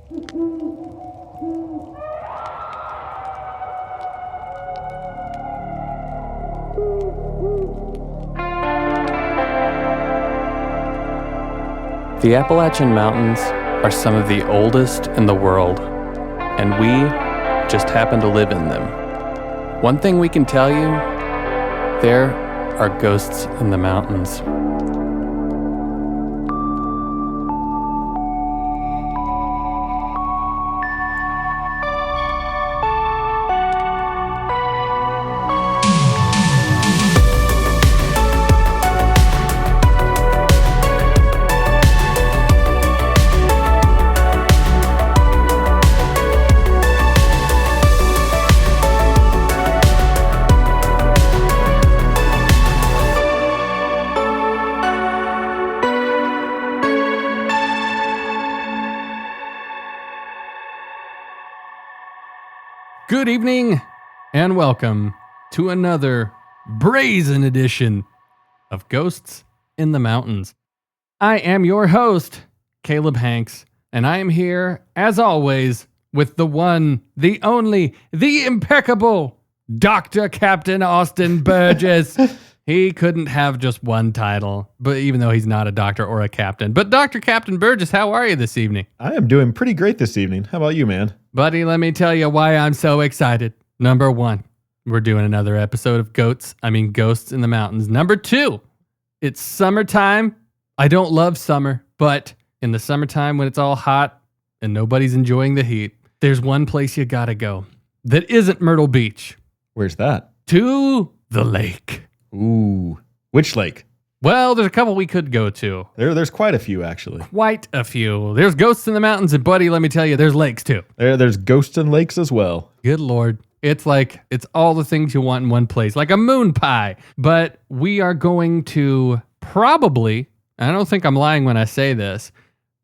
The Appalachian Mountains are some of the oldest in the world, and we just happen to live in them. One thing we can tell you, there are ghosts in the mountains. Good evening, and welcome to another brazen edition of Ghosts in the Mountains. I am your host, Caleb Hanks, and I am here, as always, with the one, the only, the impeccable Dr. Captain Austin Burgess. He couldn't have just one title, but even though he's not a doctor or a captain. But Dr. Captain Burgess, how are you this evening? I am doing pretty great this evening. How about you, man? Buddy, let me tell you why I'm so excited. Number one, we're doing another episode of Ghosts in the Mountains. Number two, it's summertime. I don't love summer, but in the summertime when it's all hot and nobody's enjoying the heat, there's one place you gotta go that isn't Myrtle Beach. Where's that? To the lake. Ooh, which lake? Well, there's a couple we could go to. There's quite a few, actually. Quite a few. There's ghosts in the mountains, and buddy, let me tell you, there's lakes too. There's ghosts and lakes as well. Good Lord. It's like, it's all the things you want in one place, like a moon pie. But we are going to probably, I don't think I'm lying when I say this,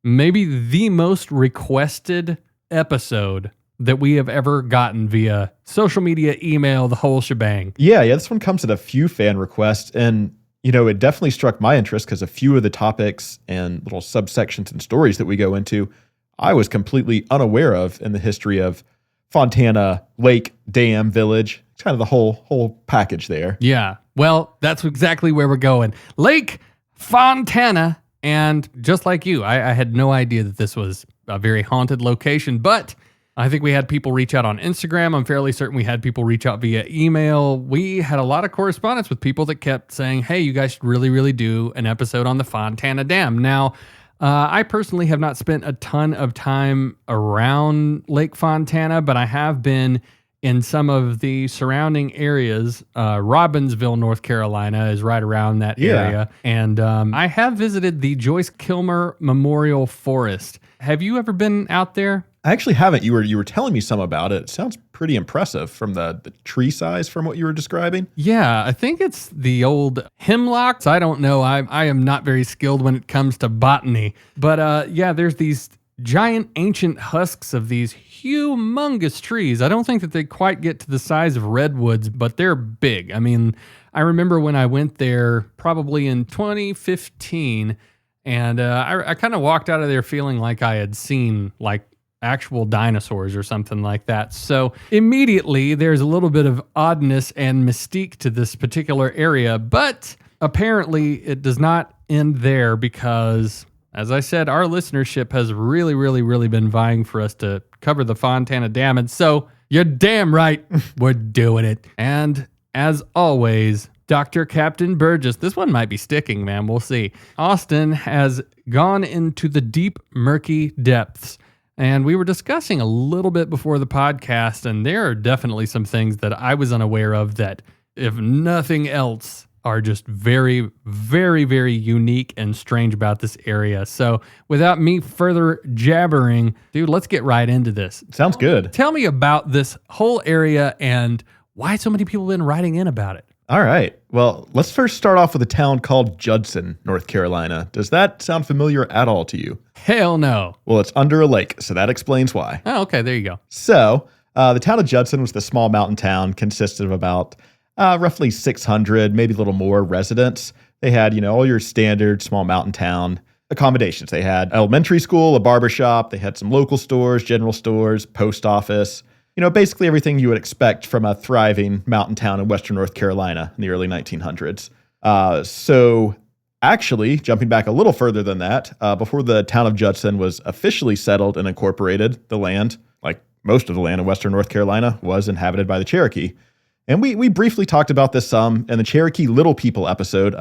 maybe the most requested episode that we have ever gotten via social media, email, the whole shebang. Yeah, this one comes at a few fan requests, and it definitely struck my interest because a few of the topics and little subsections and stories that we go into, I was completely unaware of in the history of Fontana, Lake, Dam, Village. It's kind of the whole package there. Yeah, well, that's exactly where we're going. Lake Fontana, and just like you, I had no idea that this was a very haunted location, but I think we had people reach out on Instagram. I'm fairly certain we had people reach out via email. We had a lot of correspondence with people that kept saying, hey, you guys should really, really do an episode on the Fontana Dam. Now, I personally have not spent a ton of time around Lake Fontana, but I have been in some of the surrounding areas. Robbinsville, North Carolina is right around that area. And I have visited the Joyce Kilmer Memorial Forest. Have you ever been out there? I actually haven't. You were telling me some about it. It sounds pretty impressive from the tree size from what you were describing. Yeah, I think it's the old hemlocks. I don't know. I am not very skilled when it comes to botany. But there's these giant ancient husks of these humongous trees. I don't think that they quite get to the size of redwoods, but they're big. I mean, I remember when I went there probably in 2015, and I kind of walked out of there feeling like I had seen like actual dinosaurs or something like that. So immediately there's a little bit of oddness and mystique to this particular area, but apparently it does not end there because, as I said, our listenership has really, really, really been vying for us to cover the Fontana Dam. And so you're damn right, we're doing it. And as always, Dr. Captain Burgess, this one might be sticking, man. We'll see. Austin has gone into the deep, murky depths. And we were discussing a little bit before the podcast, and there are definitely some things that I was unaware of that, if nothing else, are just very, very, very unique and strange about this area. So without me further jabbering, dude, let's get right into this. Sounds good. Tell me about this whole area and why so many people have been writing in about it. All right. Well, let's first start off with a town called Judson, North Carolina. Does that sound familiar at all to you? Hell no. Well, it's under a lake, so that explains why. Oh, okay. There you go. So the town of Judson was the small mountain town, consisted of about roughly 600, maybe a little more residents. They had, all your standard small mountain town. accommodations. They had elementary school, a barber shop, they had some local stores, general stores, post office, basically everything you would expect from a thriving mountain town in western North Carolina in the early 1900s. So actually, jumping back a little further than that, before the town of Judson was officially settled and incorporated, the land, like most of the land in western North Carolina, was inhabited by the Cherokee. And we briefly talked about this some in the Cherokee Little People episode,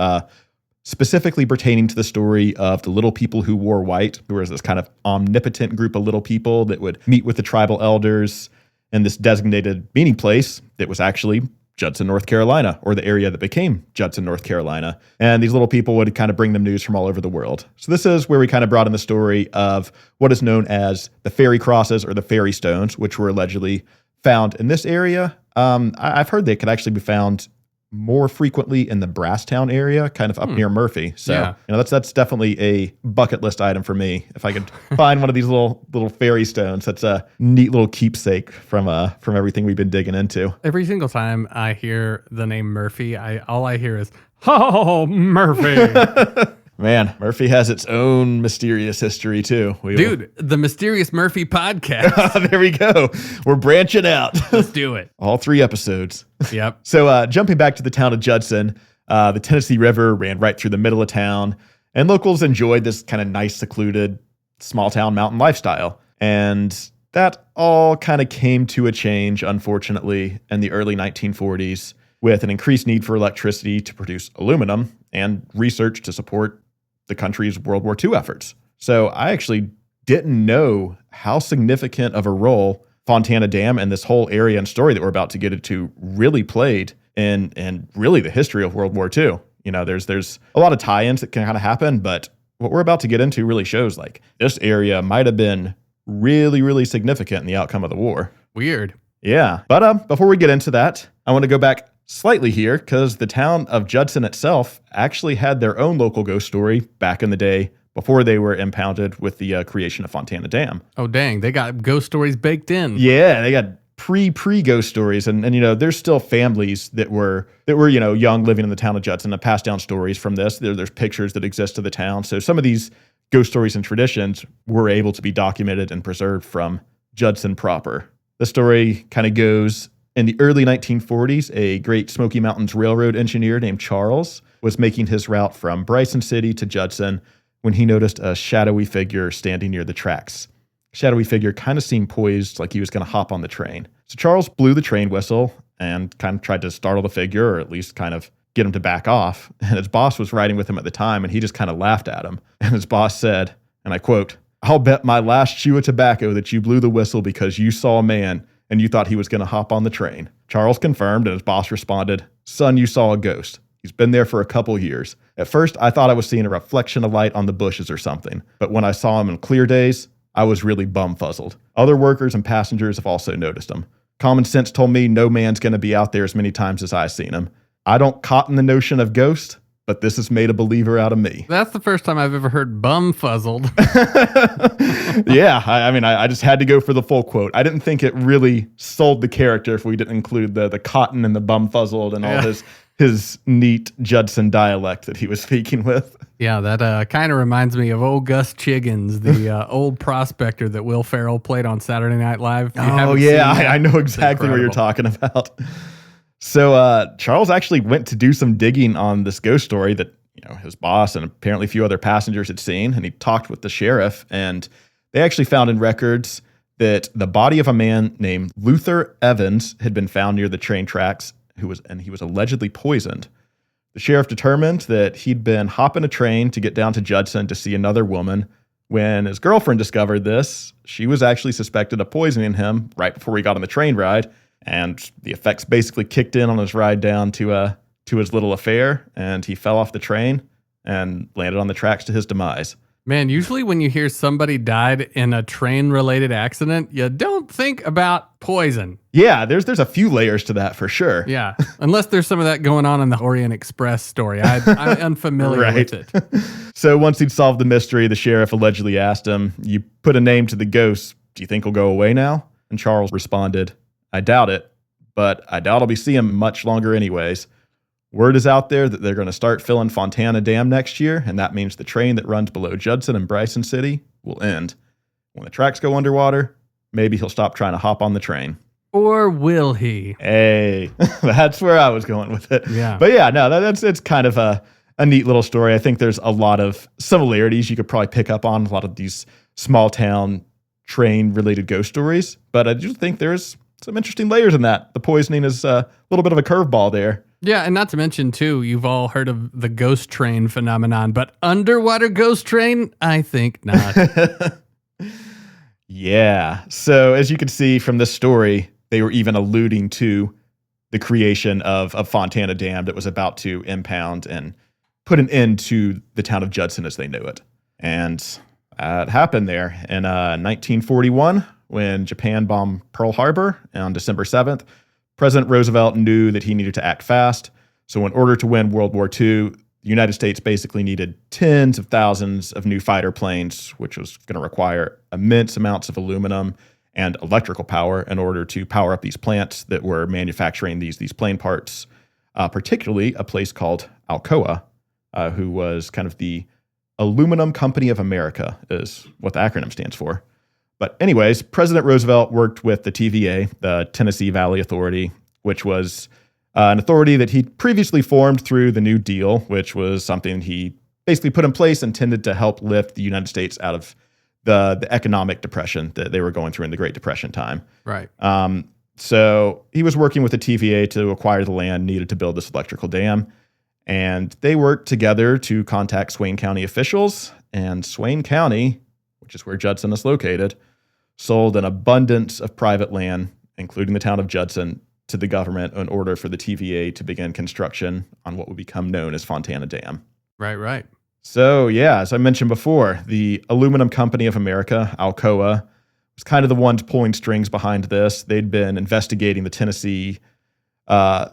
specifically pertaining to the story of the little people who wore white, who was this kind of omnipotent group of little people that would meet with the tribal elders in this designated meeting place that was actually Judson, North Carolina, or the area that became Judson, North Carolina. And these little people would kind of bring them news from all over the world. So this is where we kind of brought in the story of what is known as the fairy crosses or the fairy stones, which were allegedly found in this area. I've heard they could actually be found more frequently in the Brasstown area, kind of up near Murphy. So that's definitely a bucket list item for me. If I could find one of these little fairy stones, that's a neat little keepsake from everything we've been digging into. Every single time I hear the name Murphy, all I hear is, "Oh, Murphy." Man, Murphy has its own mysterious history too. Dude, the Mysterious Murphy podcast. There we go. We're branching out. Let's do it. All 3 episodes. Yep. So jumping back to the town of Judson, the Tennessee River ran right through the middle of town, and locals enjoyed this kind of nice, secluded, small town mountain lifestyle. And that all kind of came to a change, unfortunately, in the early 1940s with an increased need for electricity to produce aluminum and research to support the country's World War II efforts. So I actually didn't know how significant of a role Fontana Dam and this whole area and story that we're about to get into really played in really the history of World War II. There's a lot of tie-ins that can kind of happen, but what we're about to get into really shows like this area might have been really, really significant in the outcome of the war. Weird. Yeah. But before we get into that, I want to go back slightly here because the town of Judson itself actually had their own local ghost story back in the day before they were impounded with the creation of Fontana Dam. Oh, dang. They got ghost stories baked in. Yeah, they got pre-ghost stories. And there's still families that were young living in the town of Judson that passed down stories from this. There's pictures that exist of the town. So some of these ghost stories and traditions were able to be documented and preserved from Judson proper. The story kind of goes, in the early 1940s, a Great Smoky Mountains Railroad engineer named Charles was making his route from Bryson City to Judson when he noticed a shadowy figure standing near the tracks. Shadowy figure kind of seemed poised like he was going to hop on the train. So Charles blew the train whistle and kind of tried to startle the figure, or at least kind of get him to back off. And his boss was riding with him at the time, and he just kind of laughed at him. And his boss said, and I quote, "I'll bet my last chew of tobacco that you blew the whistle because you saw a man and you thought he was going to hop on the train." Charles confirmed, and his boss responded, "Son, you saw a ghost. He's been there for a couple years. At first, I thought I was seeing a reflection of light on the bushes or something, but when I saw him in clear days, I was really bum-fuzzled. Other workers and passengers have also noticed him. Common sense told me no man's going to be out there as many times as I've seen him. I don't cotton the notion of ghost, but this has made a believer out of me." That's the first time I've ever heard bum-fuzzled. Yeah, I just had to go for the full quote. I didn't think it really sold the character if we didn't include the cotton and the bum-fuzzled and all his neat Judson dialect that he was speaking with. Yeah, that kind of reminds me of old Gus Chiggins, the old prospector that Will Ferrell played on Saturday Night Live. Oh, yeah, I know exactly what you're talking about. So Charles actually went to do some digging on this ghost story that his boss and apparently a few other passengers had seen, and he talked with the sheriff, and they actually found in records that the body of a man named Luther Evans had been found near the train tracks, he was allegedly poisoned. The sheriff determined that he'd been hopping a train to get down to Judson to see another woman. When his girlfriend discovered this, she was actually suspected of poisoning him right before he got on the train ride, and the effects basically kicked in on his ride down to his little affair, and he fell off the train and landed on the tracks to his demise. Man, usually when you hear somebody died in a train-related accident, you don't think about poison. Yeah, there's a few layers to that for sure. Yeah, unless there's some of that going on in the Orient Express story. I'm unfamiliar with it. So once he'd solved the mystery, the sheriff allegedly asked him, "You put a name to the ghost. Do you think he'll go away now?" And Charles responded, "I doubt it, but I doubt I'll be seeing him much longer anyways. Word is out there that they're going to start filling Fontana Dam next year, and that means the train that runs below Judson and Bryson City will end. When the tracks go underwater, maybe he'll stop trying to hop on the train. Or will he? Hey, that's where I was going with it. Yeah. But yeah, no, it's kind of a neat little story. I think there's a lot of similarities you could probably pick up on a lot of these small town train related ghost stories. But I do think there's some interesting layers in that. The poisoning is a little bit of a curveball there. Yeah, and not to mention, too, you've all heard of the ghost train phenomenon, but underwater ghost train? I think not. Yeah. So as you can see from this story, they were even alluding to the creation of Fontana Dam that was about to impound and put an end to the town of Judson as they knew it. And it happened there in 1941 when Japan bombed Pearl Harbor on December 7th. President Roosevelt knew that he needed to act fast. So in order to win World War II, the United States basically needed tens of thousands of new fighter planes, which was going to require immense amounts of aluminum and electrical power in order to power up these plants that were manufacturing these plane parts, particularly a place called Alcoa, who was kind of the Aluminum Company of America is what the acronym stands for. But anyways, President Roosevelt worked with the TVA, the Tennessee Valley Authority, which was an authority that he previously formed through the New Deal, which was something he basically put in place intended to help lift the United States out of the economic depression that they were going through in the Great Depression time. Right. So he was working with the TVA to acquire the land needed to build this electrical dam. And they worked together to contact Swain County officials. And Swain County, which is where Judson is located, sold an abundance of private land, including the town of Judson, to the government in order for the TVA to begin construction on what would become known as Fontana Dam. Right. So, yeah, as I mentioned before, the Aluminum Company of America, Alcoa, was kind of the ones pulling strings behind this. They'd been investigating the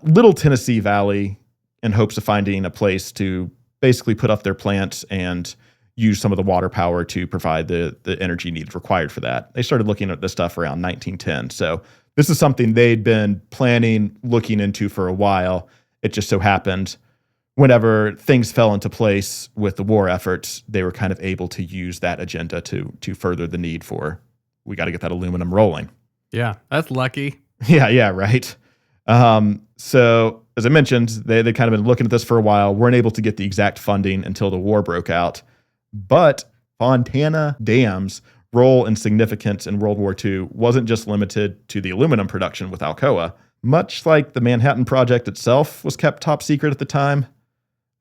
Little Tennessee Valley in hopes of finding a place to basically put up their plants and use some of the water power to provide the energy needed required for that. They started looking at this stuff around 1910. So this is something they'd been looking into for a while. It just so happened whenever things fell into place with the war efforts, they were kind of able to use that agenda to further the need for, we got to get that aluminum rolling. Yeah, that's lucky. Yeah, right. So as I mentioned, they'd kind of been looking at this for a while, weren't able to get the exact funding until the war broke out. But Fontana Dam's role and significance in World War II wasn't just limited to the aluminum production with Alcoa. Much like the Manhattan Project itself was kept top secret at the time,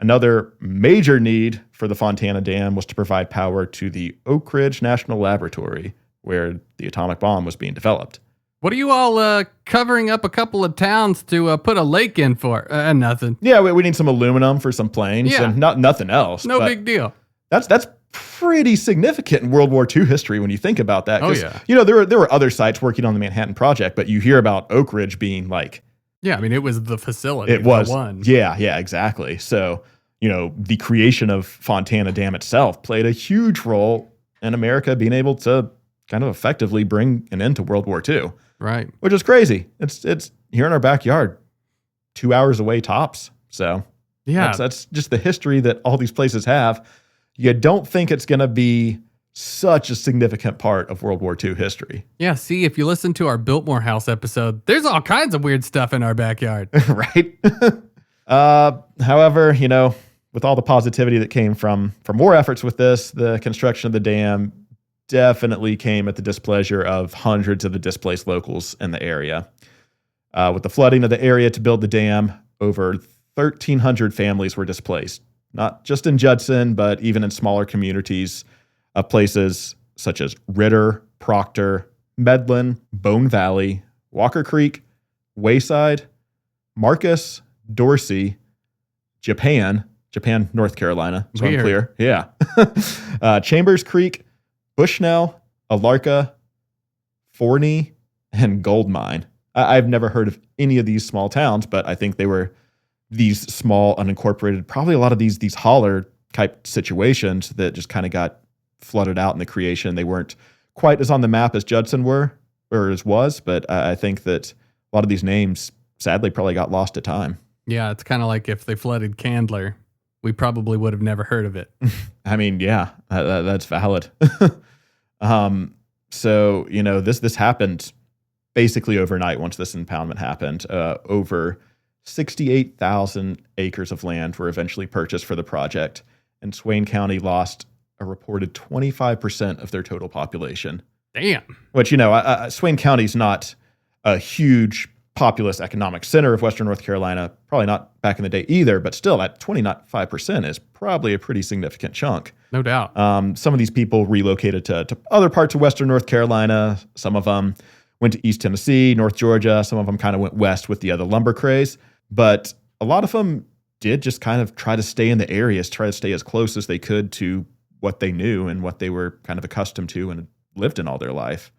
another major need for the Fontana Dam was to provide power to the Oak Ridge National Laboratory, where the atomic bomb was being developed. What are you all covering up a couple of towns to put a lake in for? Nothing. Yeah, we need some aluminum for some planes and nothing else. No big deal. That's pretty significant in World War II history when you think about that. Oh, yeah. You know, there were other sites working on the Manhattan Project, but you hear about Oak Ridge being like... Yeah, I mean, it was the facility. It was. The one. Yeah, exactly. So, you know, the creation of Fontana Dam itself played a huge role in America being able to kind of effectively bring an end to World War II. Right. Which is crazy. It's here in our backyard, 2 hours away tops. So yeah, that's just the history that all these places have. You don't think it's going to be such a significant part of World War II history. Yeah, see, if you listen to our Biltmore House episode, there's all kinds of weird stuff in our backyard. Right? However, you know, with all the positivity that came from war efforts with this, the construction of the dam definitely came at the displeasure of hundreds of the displaced locals in the area. With the flooding of the area to build the dam, over 1,300 families were displaced, not just in Judson, but even in smaller communities of places such as Ritter, Proctor, Medlin, Bone Valley, Walker Creek, Wayside, Marcus, Dorsey, Japan, North Carolina, so I'm clear. Yeah. Chambers Creek, Bushnell, Alarka, Forney, and Gold Mine. I've never heard of any of these small towns, but I think they were these small, unincorporated, probably a lot of these holler type situations that just kind of got flooded out in the creation. They weren't quite as on the map as Judson were, or as was, but I think that a lot of these names sadly probably got lost to time. Yeah, it's kind of like if they flooded Candler, we probably would have never heard of it. I mean, yeah, that's valid. So, this happened basically overnight once this impoundment happened. Over 68,000 acres of land were eventually purchased for the project, and Swain County lost a reported 25% of their total population. Damn. Which, Swain County's not a huge populous economic center of Western North Carolina, probably not back in the day either, but still that 25% is probably a pretty significant chunk. No doubt. Some of these people relocated to other parts of Western North Carolina. Some of them went to East Tennessee, North Georgia. Some of them kind of went west with the other lumber craze. But a lot of them did just kind of try to stay in the areas, try to stay as close as they could to what they knew and what they were kind of accustomed to and lived in all their life.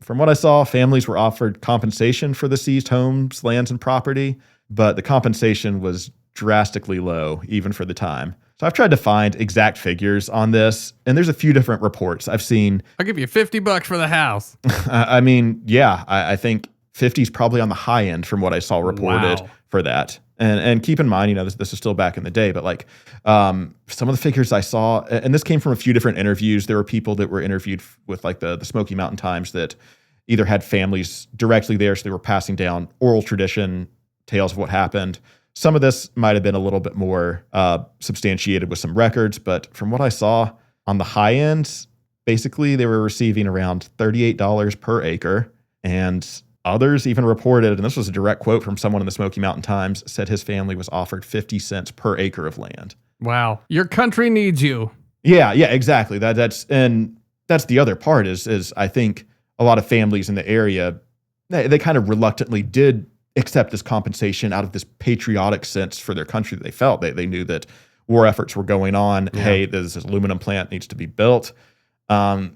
From what I saw, families were offered compensation for the seized homes, lands, and property, but the compensation was drastically low, even for the time. So I've tried to find exact figures on this, and there's a few different reports I've seen. I'll give you $50 for the house. I mean, yeah, I think 50 is probably on the high end from what I saw reported for that. And keep in mind, this is still back in the day, but like some of the figures I saw, and this came from a few different interviews. There were people that were interviewed with like the Smoky Mountain Times that either had families directly there, so they were passing down oral tradition, tales of what happened. Some of this might have been a little bit more substantiated with some records, but from what I saw on the high end, basically they were receiving around $38 per acre, and others even reported, and this was a direct quote from someone in the Smoky Mountain Times, said his family was offered 50 cents per acre of land. Wow. Your country needs you. Yeah, exactly. That's the other part is I think a lot of families in the area, they kind of reluctantly did accept this compensation out of this patriotic sense for their country that they felt. They knew that war efforts were going on. Yeah. Hey, this aluminum plant needs to be built. But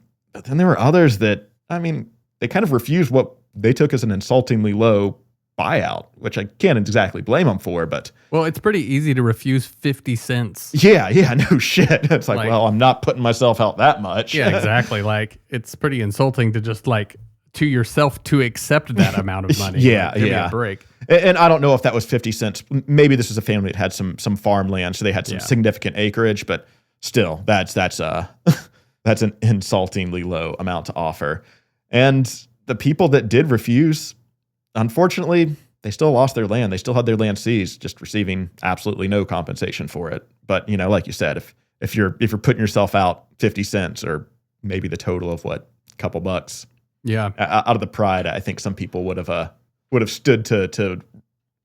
then there were others that, they kind of refused what they took as an insultingly low buyout, which I can't exactly blame them for, but... Well, it's pretty easy to refuse 50 cents. Yeah, no shit. It's like, well, I'm not putting myself out that much. Yeah, exactly. Like, it's pretty insulting to just to yourself to accept that amount of money. Yeah. Give me a break. And I don't know if that was 50 cents. Maybe this is a family that had some farmland, so they had some significant acreage, but still, that's an insultingly low amount to offer. And the people that did refuse, unfortunately, they still lost their land. They still had their land seized, just receiving absolutely no compensation for it. But, like you said, if you're putting yourself out 50 cents or maybe the total of a couple bucks, out of the pride, I think some people would have stood to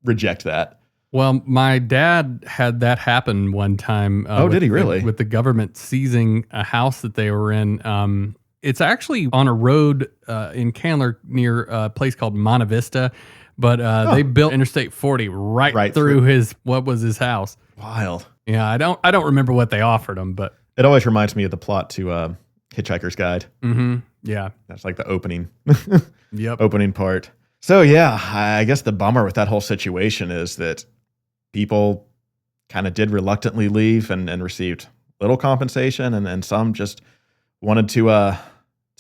reject that. Well, my dad had that happen one time. Did he really? With the government seizing a house that they were in. It's actually on a road in Candler near a place called Monte Vista, but they built Interstate 40 right through his house. Wild. Yeah, I don't remember what they offered him, but it always reminds me of the plot to Hitchhiker's Guide. Mm-hmm. Yeah, that's like the opening. Yep. Opening part. So yeah, I guess the bummer with that whole situation is that people kind of did reluctantly leave and received little compensation, and some just wanted to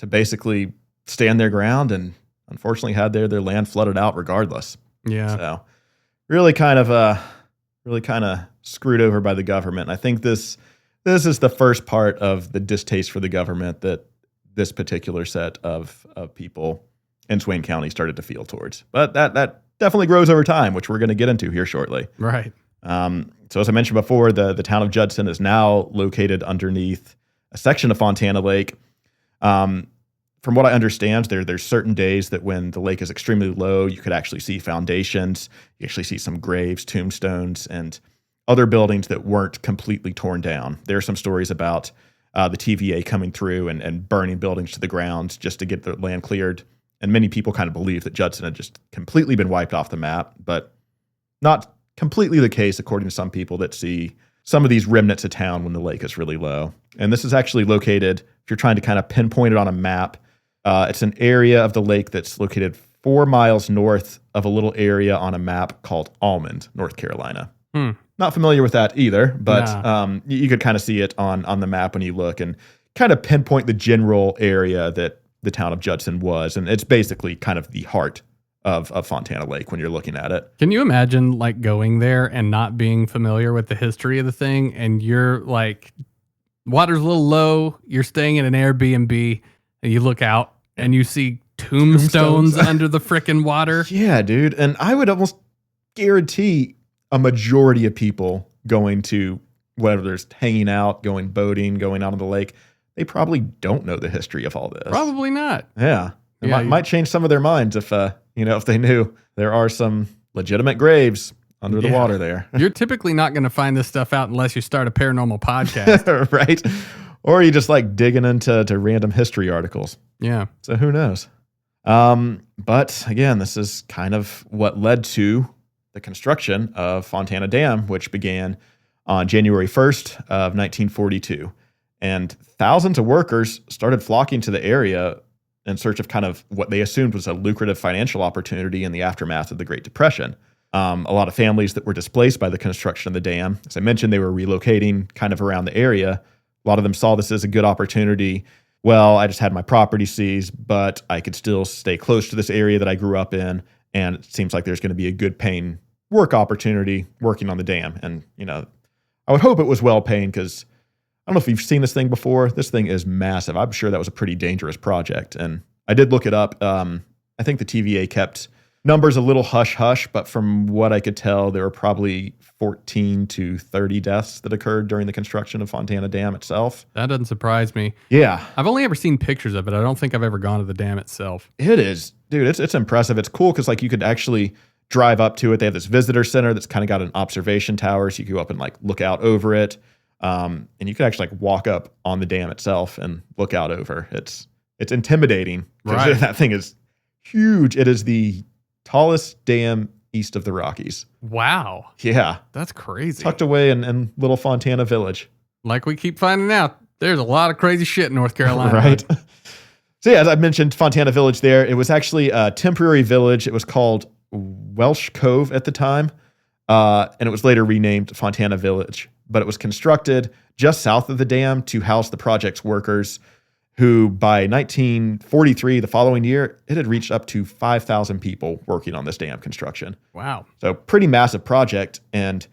basically stand their ground and unfortunately had their land flooded out regardless. Yeah. So really kind of screwed over by the government. And I think this is the first part of the distaste for the government that this particular set of people in Swain County started to feel towards. But that definitely grows over time, which we're going to get into here shortly. Right. So as I mentioned before, the town of Judson is now located underneath a section of Fontana Lake. From what I understand, there's certain days that when the lake is extremely low, you could actually see foundations. You actually see some graves, tombstones, and other buildings that weren't completely torn down. There are some stories about the TVA coming through and burning buildings to the ground just to get the land cleared. And many people kind of believe that Judson had just completely been wiped off the map, but not completely the case, according to some people that see some of these remnants of town when the lake is really low. And this is actually located, if you're trying to kind of pinpoint it on a map, it's an area of the lake that's located 4 miles north of a little area on a map called Almond, North Carolina. Not familiar with that either, but you could kind of see it on the map when you look and kind of pinpoint the general area that the town of Judson was. And it's basically kind of the heart of Fontana Lake when you're looking at it. Can you imagine like going there and not being familiar with the history of the thing, and you're like, water's a little low, you're staying in an Airbnb, and you look out and you see tombstones under the frickin' water? Yeah, dude. And I would almost guarantee a majority of people going to whatever there's hanging out, going boating, going out on the lake, they probably don't know the history of all this. Probably not. Yeah. It might change some of their minds if they knew there are some legitimate graves under the water there. You're typically not going to find this stuff out unless you start a paranormal podcast. Right? Or you just like digging into random history articles. Yeah. So who knows? But again, this is kind of what led to the construction of Fontana Dam, which began on January 1st of 1942. And thousands of workers started flocking to the area in search of kind of what they assumed was a lucrative financial opportunity in the aftermath of the Great Depression. A lot of families that were displaced by the construction of the dam, as I mentioned, they were relocating kind of around the area. A lot of them saw this as a good opportunity. Well, I just had my property seized, but I could still stay close to this area that I grew up in, and it seems like there's going to be a good paying work opportunity working on the dam. And, I would hope it was well paying, because I don't know if you've seen this thing before. This thing is massive. I'm sure that was a pretty dangerous project. And I did look it up. I think the TVA kept numbers a little hush-hush, but from what I could tell, there were probably 14 to 30 deaths that occurred during the construction of Fontana Dam itself. That doesn't surprise me. Yeah. I've only ever seen pictures of it. I don't think I've ever gone to the dam itself. It is. Dude, it's impressive. It's cool because you could actually drive up to it. They have this visitor center that's kind of got an observation tower, so you can go up and look out over it. And you can actually walk up on the dam itself and look out over. It's intimidating. Right. That thing is huge. It is the tallest dam east of the Rockies. Wow. Yeah. That's crazy. Tucked away in little Fontana Village. Like we keep finding out, there's a lot of crazy shit in North Carolina. Right. So yeah, as I mentioned, Fontana Village there, it was actually a temporary village. It was called Welsh Cove at the time. And it was later renamed Fontana Village. But it was constructed just south of the dam to house the project's workers, who by 1943, the following year, it had reached up to 5,000 people working on this dam construction. Wow. So pretty massive project. And,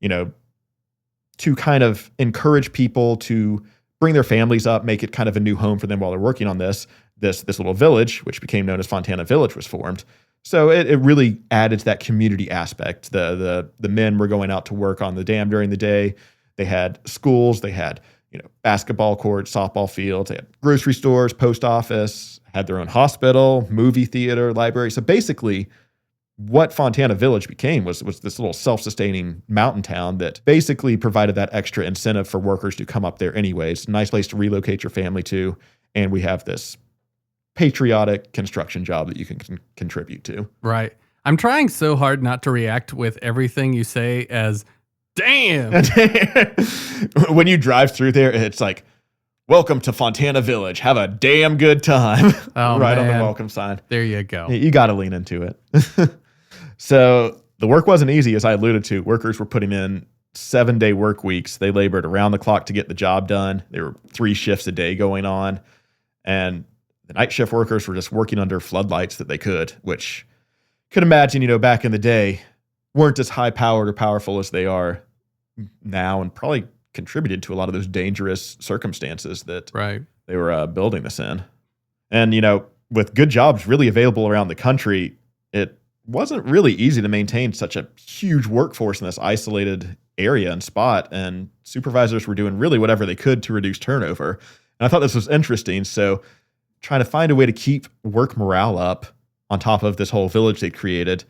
to kind of encourage people to bring their families up, make it kind of a new home for them while they're working on this little village, which became known as Fontana Village, was formed. So it really added to that community aspect. The men were going out to work on the dam during the day. They had schools, they had basketball courts, softball fields, they had grocery stores, post office, had their own hospital, movie theater, library. So basically, what Fontana Village became was this little self-sustaining mountain town that basically provided that extra incentive for workers to come up there anyways. Nice place to relocate your family to. And we have this patriotic construction job that you can contribute to. Right. I'm trying so hard not to react with everything you say as, damn. When you drive through there, it's like, welcome to Fontana Village. Have a damn good time. Oh, right man. on the welcome sign. There you go. You got to lean into it. So the work wasn't easy, as I alluded to. Workers were putting in 7-day work weeks. They labored around the clock to get the job done. There were 3 shifts a day going on. And the night shift workers were just working under floodlights that they could, which could imagine, back in the day, weren't as high powered or powerful as they are now, and probably contributed to a lot of those dangerous circumstances that they were building this in. And, with good jobs really available around the country, it wasn't really easy to maintain such a huge workforce in this isolated area and spot. And supervisors were doing really whatever they could to reduce turnover. And I thought this was interesting. So trying to find a way to keep work morale up on top of this whole village they created,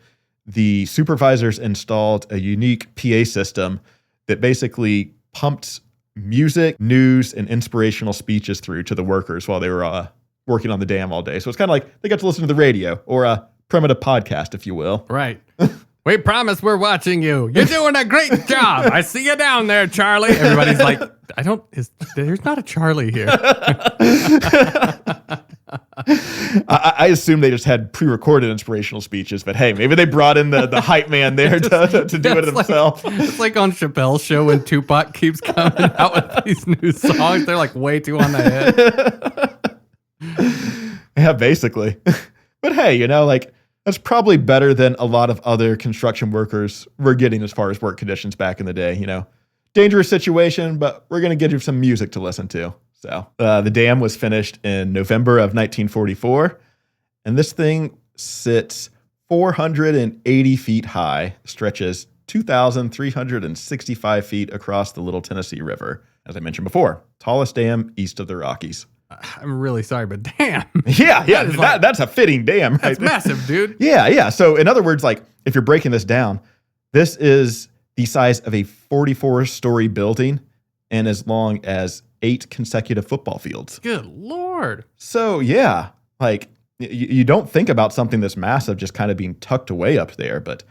the supervisors installed a unique PA system that basically pumped music, news, and inspirational speeches through to the workers while they were working on the dam all day. So it's kind of like they got to listen to the radio, or a primitive podcast, if you will. Right. We promise we're watching you. You're doing a great job. I see you down there, Charlie. Everybody's like, there's not a Charlie here. I assume they just had pre-recorded inspirational speeches, but hey, maybe they brought in the hype man there to do it himself. It's like on Chappelle's show when Tupac keeps coming out with these new songs. They're like way too on the head. Yeah, basically. But hey, That's probably better than a lot of other construction workers were getting as far as work conditions back in the day. Dangerous situation, but we're going to give you some music to listen to. So the dam was finished in November of 1944, and this thing sits 480 feet high, stretches 2,365 feet across the Little Tennessee River. As I mentioned before, tallest dam east of the Rockies. I'm really sorry, but damn. Yeah, that's a fitting dam, right? That's massive, dude. Yeah. So in other words, like if you're breaking this down, this is the size of a 44-story building and as long as 8 consecutive football fields. Good Lord. So yeah, like you don't think about something this massive just kind of being tucked away up there, but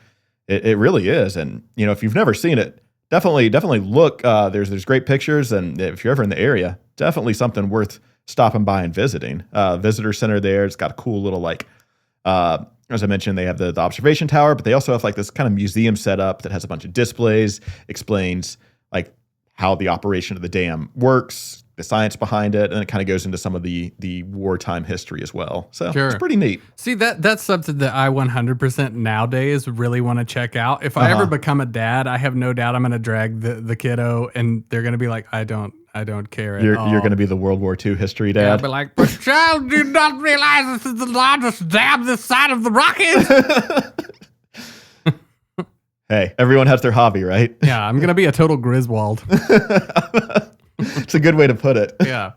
it really is. And if you've never seen it, definitely look. There's great pictures, and if you're ever in the area, definitely something worth stopping by and visiting. Visitor center there. It's got a cool little as I mentioned, they have the observation tower, but they also have like this kind of museum set up that has a bunch of displays, explains like how the operation of the dam works, the science behind it, and it kind of goes into some of the wartime history as well. So It's pretty neat. See, that's something that I 100% nowadays really want to check out. If I ever become a dad, I have no doubt I'm going to drag the kiddo, and they're going to be like, I don't care at all. You're going to be the World War II history dad. Yeah, but like, but child, do you not realize this is the largest dam this side of the Rockies? Hey, everyone has their hobby, right? Yeah, I'm going to be a total Griswold. It's a good way to put it. Yeah.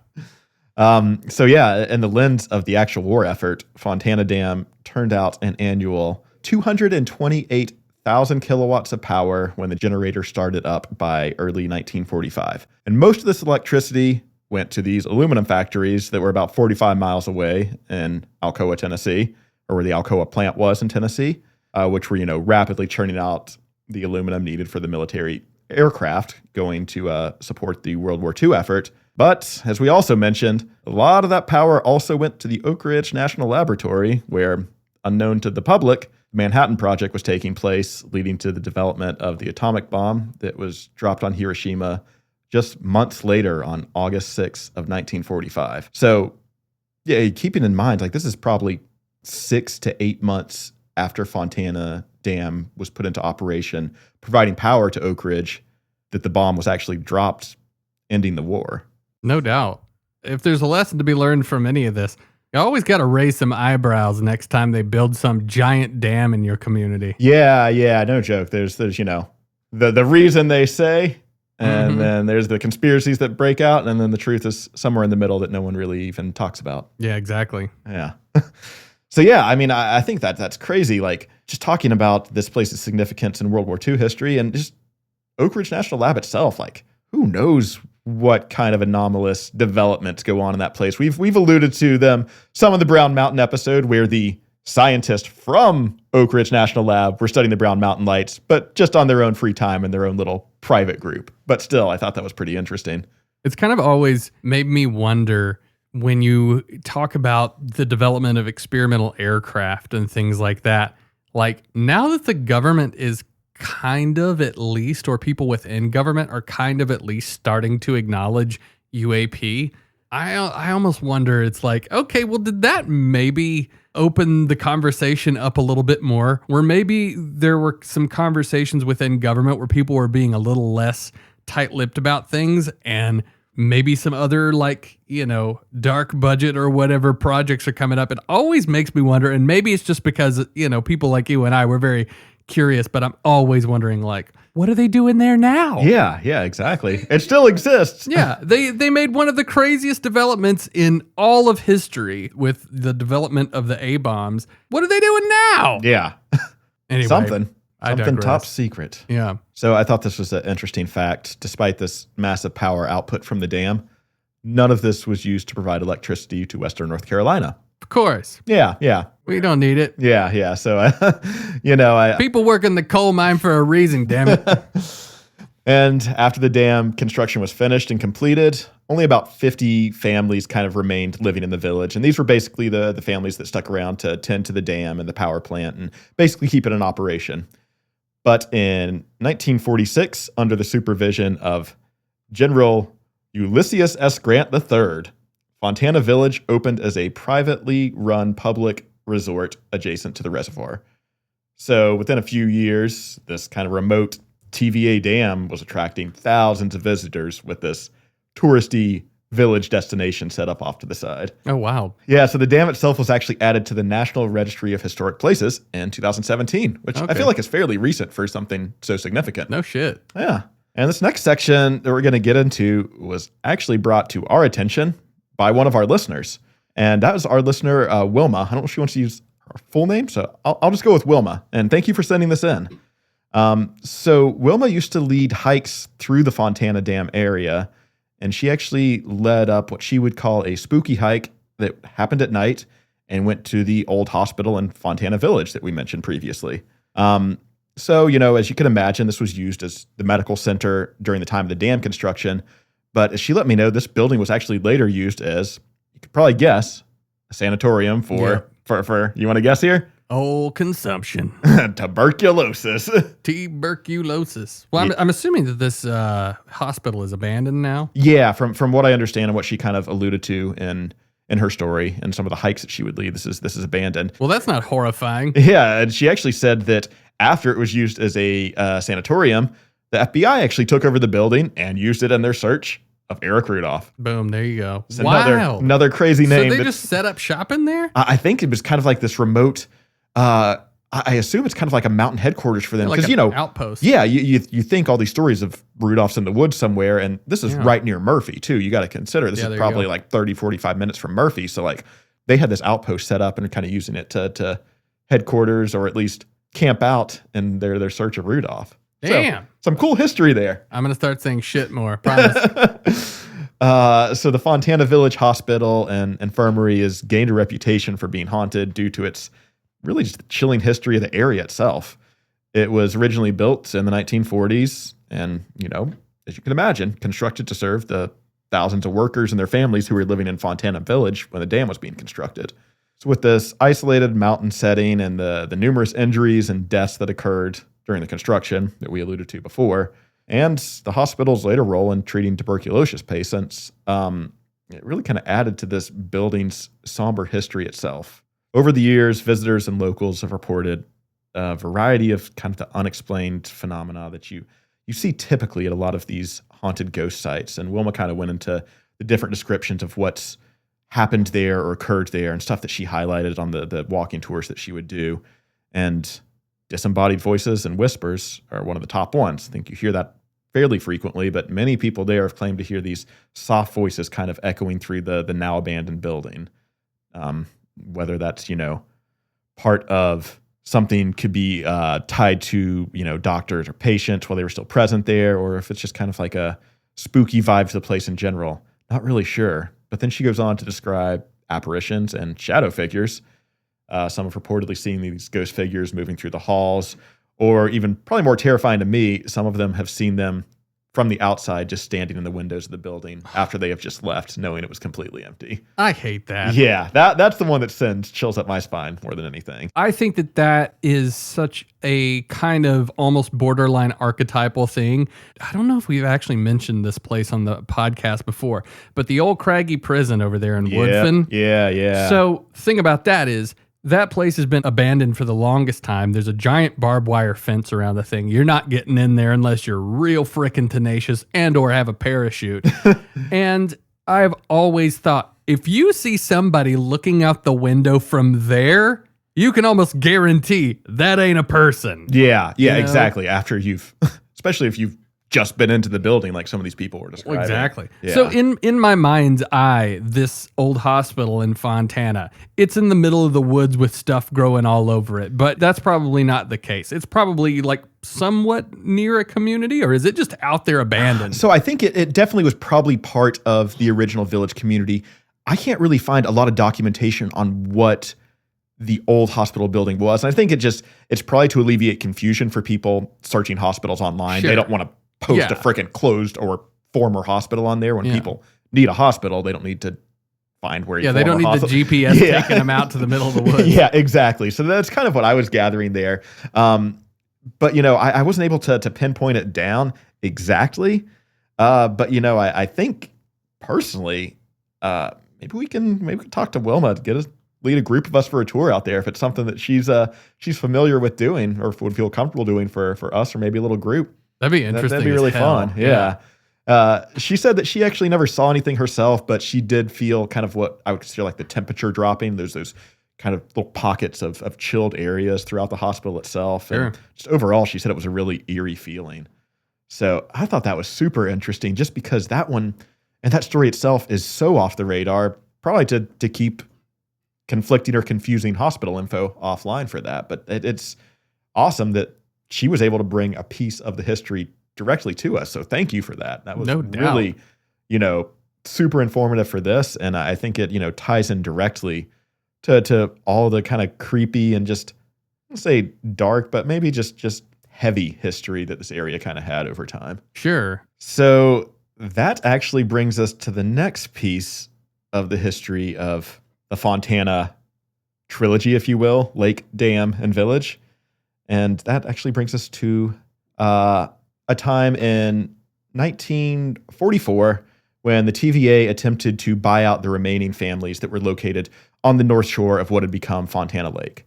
So yeah, in the lens of the actual war effort, Fontana Dam turned out an annual 228,000 kilowatts of power when the generator started up by early 1945. And most of this electricity went to these aluminum factories that were about 45 miles away in Alcoa, Tennessee, or where the Alcoa plant was in Tennessee, which were, rapidly churning out the aluminum needed for the military aircraft going to support the World War II effort. But as we also mentioned, a lot of that power also went to the Oak Ridge National Laboratory, where, unknown to the public, the Manhattan Project was taking place, leading to the development of the atomic bomb that was dropped on Hiroshima just months later on August 6th of 1945. So, yeah, keeping in mind, like this is probably 6 to 8 months after Fontana Dam was put into operation, providing power to Oak Ridge, that the bomb was actually dropped, ending the war. No doubt. If there's a lesson to be learned from any of this, you always got to raise some eyebrows next time they build some giant dam in your community. Yeah, no joke. There's the reason they say, and then there's the conspiracies that break out, and then the truth is somewhere in the middle that no one really even talks about. Yeah, exactly. Yeah. So yeah, I mean, I think that's crazy. Like just talking about this place's significance in World War II history and just Oak Ridge National Lab itself, like who knows what kind of anomalous developments go on in that place. We've alluded to them, some of the Brown Mountain episode where the scientists from Oak Ridge National Lab were studying the Brown Mountain lights, but just on their own free time in their own little private group. But still, I thought that was pretty interesting. It's kind of always made me wonder when you talk about the development of experimental aircraft and things like that, like now that the government is kind of at least, or people within government are kind of at least starting to acknowledge UAP, I almost wonder, it's like, okay, well, did that maybe open the conversation up a little bit more, where maybe there were some conversations within government where people were being a little less tight-lipped about things, and maybe some other dark budget or whatever projects are coming up. It always makes me wonder, and maybe it's just because, people like you and I, we're very curious, but I'm always wondering, like, what are they doing there now? Yeah, exactly. It still exists. Yeah, they made one of the craziest developments in all of history with the development of the A-bombs. What are they doing now? Yeah. Anyway, Something top secret. Yeah. So I thought this was an interesting fact. Despite this massive power output from the dam, none of this was used to provide electricity to Western North Carolina. Of course. Yeah. We don't need it. Yeah. So, people work in the coal mine for a reason, damn it. And after the dam construction was finished and completed, only about 50 families kind of remained living in the village. And these were basically the families that stuck around to tend to the dam and the power plant and basically keep it in operation. But in 1946, under the supervision of General Ulysses S. Grant III, Fontana Village opened as a privately run public resort adjacent to the reservoir. So within a few years, this kind of remote TVA dam was attracting thousands of visitors with this touristy village destination set up off to the side. Oh, wow. Yeah, so the dam itself was actually added to the National Registry of Historic Places in 2017, which I feel like is fairly recent for something so significant. No shit. Yeah. And this next section that we're going to get into was actually brought to our attention by one of our listeners. And that was our listener, Wilma. I don't know if she wants to use her full name, so I'll just go with Wilma. And thank you for sending this in. So Wilma used to lead hikes through the Fontana Dam area, and she actually led up what she would call a spooky hike that happened at night and went to the old hospital in Fontana Village that we mentioned previously. So, as you can imagine, this was used as the medical center during the time of the dam construction. But as she let me know, this building was actually later used as, you could probably guess, a sanatorium for you want to guess here? Old consumption. Tuberculosis. Tuberculosis. Well, I'm assuming that this hospital is abandoned now. Yeah, from what I understand and what she kind of alluded to in her story and some of the hikes that she would lead, this is abandoned. Well, that's not horrifying. Yeah, and she actually said that after it was used as a sanatorium, the FBI actually took over the building and used it in their search of Eric Rudolph. Boom, there you go. It's another crazy name. So they just set up shop in there? I think it was kind of like this remote, I assume it's kind of like a mountain headquarters for them. Because, outpost. Yeah, you think all these stories of Rudolph's in the woods somewhere, and this is right near Murphy, too. You got to consider this is probably like 30, 45 minutes from Murphy. So, like, they had this outpost set up and are kind of using it to headquarters or at least camp out in their search of Rudolph. Damn. So, some cool history there. I'm going to start saying shit more, promise. So the Fontana Village Hospital and Infirmary has gained a reputation for being haunted due to its really just the chilling history of the area itself. It was originally built in the 1940s and, as you can imagine, constructed to serve the thousands of workers and their families who were living in Fontana Village when the dam was being constructed. So with this isolated mountain setting and the numerous injuries and deaths that occurred during the construction that we alluded to before, and the hospital's later role in treating tuberculosis patients, it really kind of added to this building's somber history itself. Over the years, visitors and locals have reported a variety of kind of the unexplained phenomena that you see typically at a lot of these haunted ghost sites. And Wilma kind of went into the different descriptions of what's happened there or occurred there and stuff that she highlighted on the walking tours that she would do. And disembodied voices and whispers are one of the top ones. I think you hear that fairly frequently, but many people there have claimed to hear these soft voices kind of echoing through the now abandoned building. Whether that's, part of something could be tied to, doctors or patients while they were still present there, or if it's just kind of like a spooky vibe to the place in general. Not really sure. But then she goes on to describe apparitions and shadow figures. Some have reportedly seen these ghost figures moving through the halls, or even probably more terrifying to me, some of them have seen them from the outside just standing in the windows of the building after they have just left, knowing it was completely empty. I hate that. Yeah, that's the one that sends chills up my spine more than anything. I think that is such a kind of almost borderline archetypal thing. I don't know if we've actually mentioned this place on the podcast before, but the old Craggy prison over there in Woodfin. Yeah. So thing about that is, that place has been abandoned for the longest time. There's a giant barbed wire fence around the thing. You're not getting in there unless you're real freaking tenacious and or have a parachute. And I've always thought, if you see somebody looking out the window from there, you can almost guarantee that ain't a person. Yeah, exactly. After especially if you've just been into the building like some of these people were describing. Exactly. Yeah. So in my mind's eye, this old hospital in Fontana, it's in the middle of the woods with stuff growing all over it, but that's probably not the case. It's probably like somewhat near a community, or is it just out there abandoned? So I think it definitely was probably part of the original village community. I can't really find a lot of documentation on what the old hospital building was. And I think it's probably to alleviate confusion for people searching hospitals online. Sure. They don't want to post a freaking closed or former hospital on there when people need a hospital. They don't need to find where they don't need the GPS taking them out to the middle of the woods. Yeah, exactly. So that's kind of what I was gathering there. But, I wasn't able to pinpoint it down exactly. But, I think personally, maybe we can talk to Wilma to get lead a group of us for a tour out there if it's something that she's familiar with doing or would feel comfortable doing for us or maybe a little group. That'd be interesting. That'd be really fun. Yeah. She said that she actually never saw anything herself, but she did feel kind of what I would consider like the temperature dropping. There's those kind of little pockets of chilled areas throughout the hospital itself. Sure. And just overall, she said it was a really eerie feeling. So I thought that was super interesting just because that one and that story itself is so off the radar, probably to keep conflicting or confusing hospital info offline for that. But it's awesome that she was able to bring a piece of the history directly to us. So thank you for that. That was really, super informative for this. And I think it, ties in directly to all the kind of creepy and just, let's say dark, but maybe just heavy history that this area kind of had over time. Sure. So that actually brings us to the next piece of the history of the Fontana trilogy, if you will, Lake, Dam, and Village. And that actually brings us to a time in 1944 when the TVA attempted to buy out the remaining families that were located on the north shore of what had become Fontana Lake.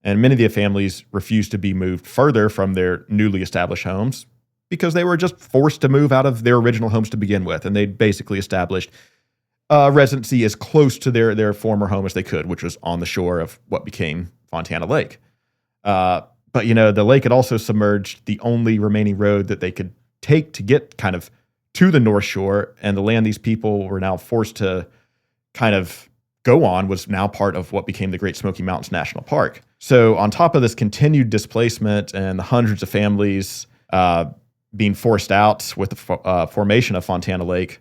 And many of the families refused to be moved further from their newly established homes because they were just forced to move out of their original homes to begin with. And they basically established residency as close to their former home as they could, which was on the shore of what became Fontana Lake. But, the lake had also submerged the only remaining road that they could take to get kind of to the North Shore, and the land these people were now forced to kind of go on was now part of what became the Great Smoky Mountains National Park. So on top of this continued displacement and the hundreds of families being forced out with the formation of Fontana Lake,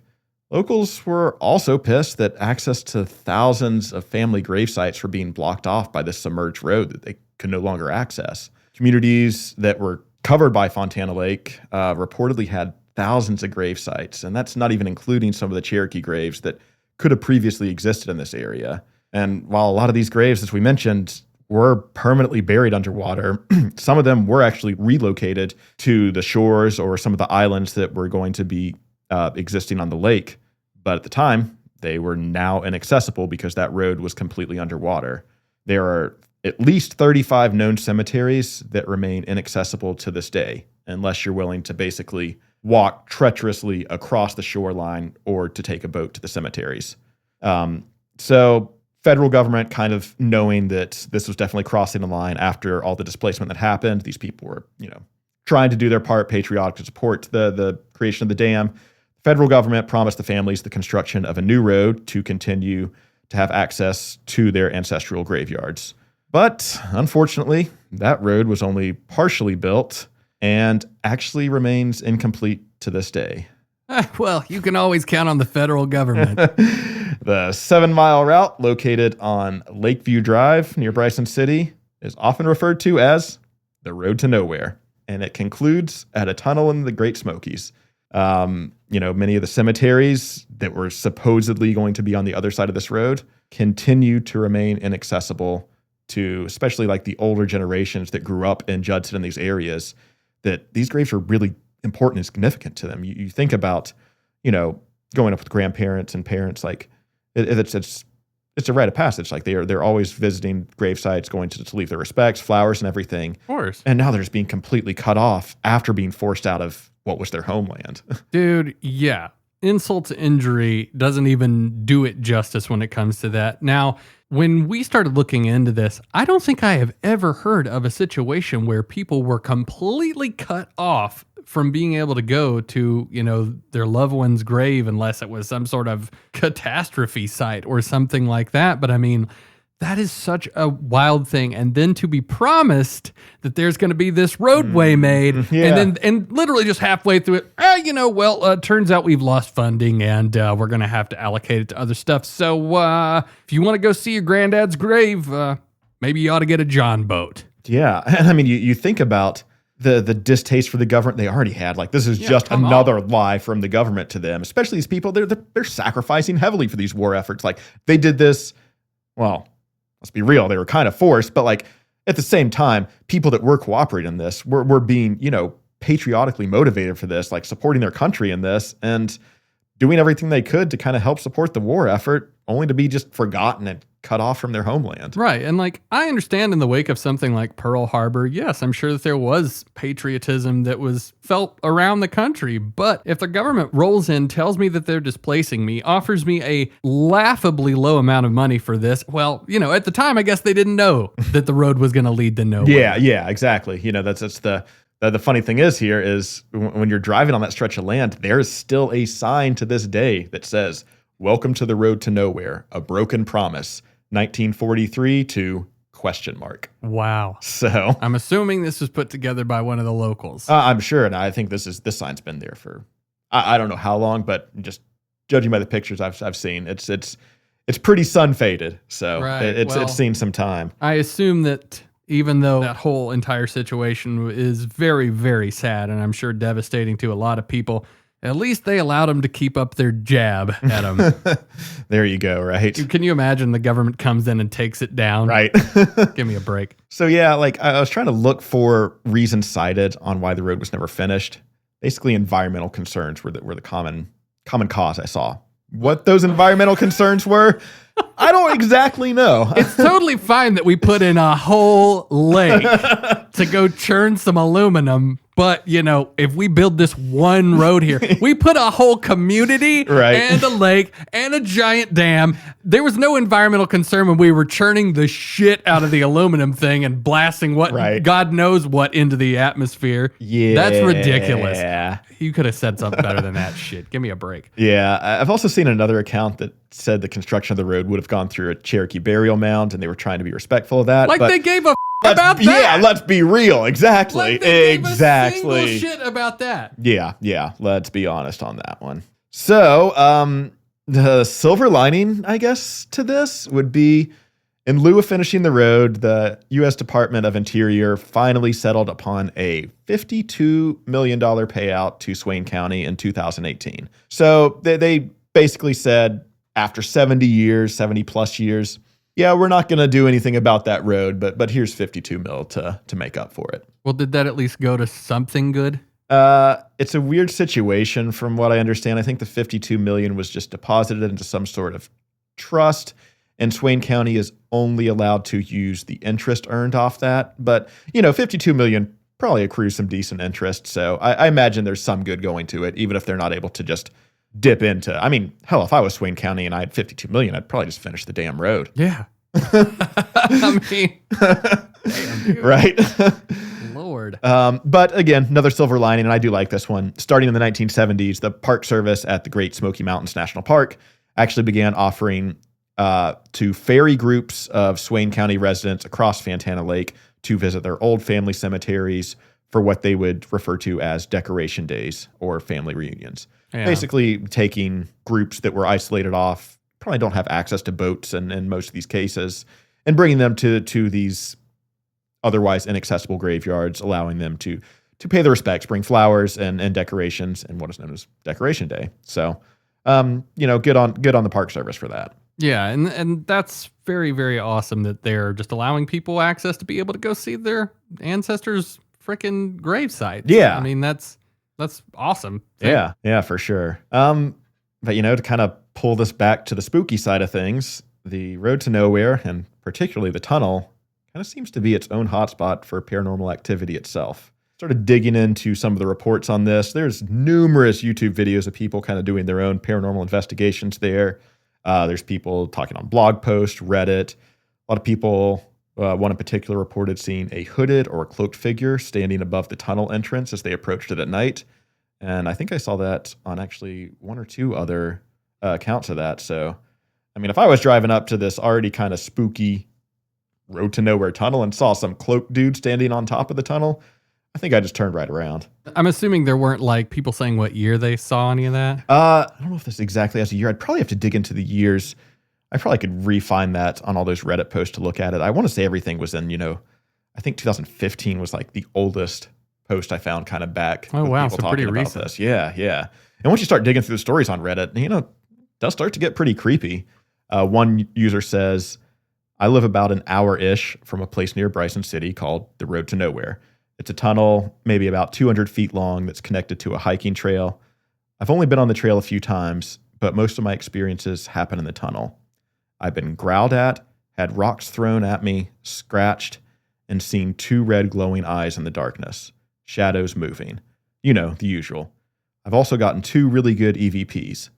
locals were also pissed that access to thousands of family grave sites were being blocked off by this submerged road that they could no longer access. Communities that were covered by Fontana Lake reportedly had thousands of grave sites, and that's not even including some of the Cherokee graves that could have previously existed in this area. And while a lot of these graves, as we mentioned, were permanently buried underwater, some of them were actually relocated to the shores or some of the islands that were going to be existing on the lake. But at the time, they were now inaccessible because that road was completely underwater. There are at least 35 known cemeteries that remain inaccessible to this day, unless you're willing to basically walk treacherously across the shoreline or to take a boat to the cemeteries. So federal government kind of knowing that this was definitely crossing the line after all the displacement that happened, these people were, trying to do their part patriotic to support the creation of the dam. Federal government promised the families the construction of a new road to continue to have access to their ancestral graveyards. But unfortunately, that road was only partially built and actually remains incomplete to this day. Well, you can always count on the federal government. The 7-mile route located on Lakeview Drive near Bryson City is often referred to as the Road to Nowhere, and it concludes at a tunnel in the Great Smokies. Many of the cemeteries that were supposedly going to be on the other side of this road continue to remain inaccessible to especially like the older generations that grew up in Judson in these areas, that these graves are really important and significant to them. You think about, going up with grandparents and parents, like it's a rite of passage. Like they're always visiting grave sites, going to leave their respects, flowers and everything. Of course. And now they're just being completely cut off after being forced out of what was their homeland. Dude, yeah. Insult to injury doesn't even do it justice when it comes to that. Now, when we started looking into this, I don't think I have ever heard of a situation where people were completely cut off from being able to go to, their loved one's grave unless it was some sort of catastrophe site or something like that. But I mean, that is such a wild thing. And then to be promised that there's going to be this roadway made, and literally just halfway through it, turns out we've lost funding and we're going to have to allocate it to other stuff. So if you want to go see your granddad's grave, maybe you ought to get a John boat. Yeah. And I mean, you think about the distaste for the government they already had. Like, this is just another lie from the government to them, especially these people. They're sacrificing heavily for these war efforts. Like, they did this, well, let's be real, they were kind of forced, but like at the same time, people that were cooperating in this were being, patriotically motivated for this, like supporting their country in this. And doing everything they could to kind of help support the war effort, only to be just forgotten and cut off from their homeland. Right. And like, I understand in the wake of something like Pearl Harbor, yes, I'm sure that there was patriotism that was felt around the country. But if the government rolls in, tells me that they're displacing me, offers me a laughably low amount of money for this, well, at the time, I guess they didn't know that the road was going to lead to nowhere. Yeah, exactly. That's the funny thing is here is when you're driving on that stretch of land, there is still a sign to this day that says, "Welcome to the road to nowhere, a broken promise, 1943 to question mark." Wow. So I'm assuming this was put together by one of the locals. I'm sure, and I think this sign's been there for I don't know how long, but just judging by the pictures I've seen, it's pretty sun faded. So Right. it's seen some time. I assume that even though that whole entire situation is very, very sad, and I'm sure devastating to a lot of people, at least they allowed them to keep up their jab at them. There you go, right? Can you imagine the government comes in and takes it down? Right. Give me a break. So yeah, like I was trying to look for reasons cited on why the road was never finished. Basically, environmental concerns were the common cause I saw. What those environmental concerns were, I don't exactly know. It's totally fine that we put in a whole lake to go churn some aluminum. But, if we build this one road here, we put a whole community Right. and a lake and a giant dam. There was no environmental concern when we were churning the shit out of the aluminum thing and blasting Right. God knows what into the atmosphere. Yeah. That's ridiculous. You could have said something better than that shit. Give me a break. Yeah. I've also seen another account that said the construction of the road would have gone through a Cherokee burial mound, and they were trying to be respectful of that. Like but they gave a about that. Yeah, let's be real. Exactly. Like they gave exactly. a single shit about that. Yeah. Let's be honest on that one. So, the silver lining, I guess, to this would be, in lieu of finishing the road, the U.S. Department of Interior finally settled upon a $52 million payout to Swain County in 2018. So they basically said, after 70 plus years, yeah, we're not going to do anything about that road, but here's 52 mil to make up for it. Well, did that at least go to something good? It's a weird situation from what I understand. I think the 52 million was just deposited into some sort of trust, and Swain County is only allowed to use the interest earned off that. But, 52 million probably accrues some decent interest. So I imagine there's some good going to it, even if they're not able to just dip into. I mean, hell, if I was Swain County and I had 52 million, I'd probably just finish the damn road. Yeah. I mean, damn, dude. Right. Lord. But again, another silver lining, and I do like this one. Starting in the 1970s, the Park Service at the Great Smoky Mountains National Park actually began offering to ferry groups of Swain County residents across Fontana Lake to visit their old family cemeteries for what they would refer to as decoration days or family reunions. Yeah. Basically taking groups that were isolated off, probably don't have access to boats in most of these cases, and bringing them to these otherwise inaccessible graveyards, allowing them to pay their respects, bring flowers and decorations, and what is known as Decoration Day. So, good on the Park Service for that. Yeah, and that's very, very awesome that they're just allowing people access to be able to go see their ancestors' freaking gravesite. Yeah. I mean, that's awesome. Yeah, for sure. But to kind of pull this back to the spooky side of things, the road to nowhere, and particularly the tunnel, kind of seems to be its own hotspot for paranormal activity itself. Started digging into some of the reports on this. There's numerous YouTube videos of people kind of doing their own paranormal investigations there. There's people talking on blog posts, Reddit. A lot of people, one in particular, reported seeing a hooded or a cloaked figure standing above the tunnel entrance as they approached it at night. And I think I saw that on actually one or two other accounts of that. So, I mean, if I was driving up to this already kind of spooky road to nowhere tunnel and saw some cloaked dude standing on top of the tunnel, I think I just turned right around. I'm assuming there weren't like people saying what year they saw any of that. I don't know if this exactly has a year. I'd probably have to dig into the years. I probably could re-find that on all those Reddit posts to look at it. I want to say everything was in, I think 2015 was like the oldest post I found kind of back. Oh, wow. People So pretty talking about recent. this. Yeah. And once you start digging through the stories on Reddit, it does start to get pretty creepy. One user says, I live about an hour-ish from a place near Bryson City called the Road to Nowhere. It's a tunnel, maybe about 200 feet long, that's connected to a hiking trail. I've only been on the trail a few times, but most of my experiences happen in the tunnel. I've been growled at, had rocks thrown at me, scratched, and seen 2 red glowing eyes in the darkness. Shadows moving. You know, the usual. I've also gotten 2 really good EVPs.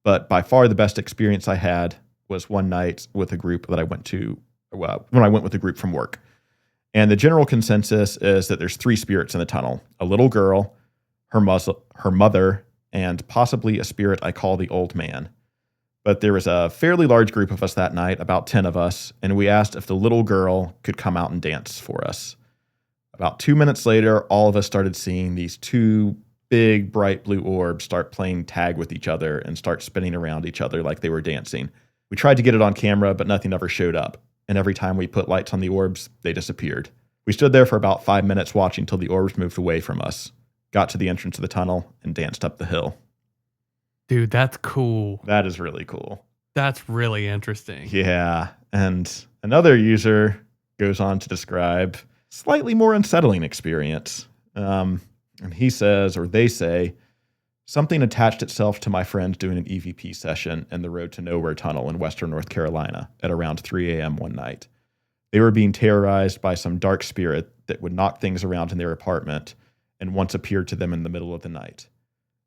But by far the best experience I had was one night with a group that I went to, when I went with a group from work. And the general consensus is that there's 3 spirits in the tunnel. A little girl, her mother, and possibly a spirit I call the old man. But there was a fairly large group of us that night, about 10 of us, and we asked if the little girl could come out and dance for us. About 2 minutes later, all of us started seeing these 2 big, bright blue orbs start playing tag with each other and start spinning around each other like they were dancing. We tried to get it on camera, but nothing ever showed up. And every time we put lights on the orbs, they disappeared. We stood there for about 5 minutes watching till the orbs moved away from us, got to the entrance of the tunnel, and danced up the hill. Dude, that's cool. That is really cool. That's really interesting. Yeah. And another user goes on to describe slightly more unsettling experience. And he says, or they say, something attached itself to my friend doing an EVP session in the Road to Nowhere tunnel in western North Carolina at around 3 a.m. one night. They were being terrorized by some dark spirit that would knock things around in their apartment and once appeared to them in the middle of the night.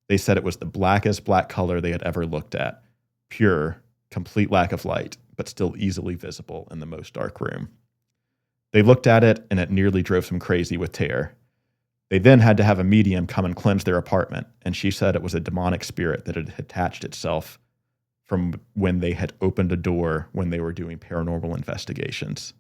They said it was the blackest black color they had ever looked at. Pure, complete lack of light, but still easily visible in the most dark room. They looked at it, and it nearly drove them crazy with terror. They then had to have a medium come and cleanse their apartment, and she said it was a demonic spirit that had attached itself from when they had opened a door when they were doing paranormal investigations.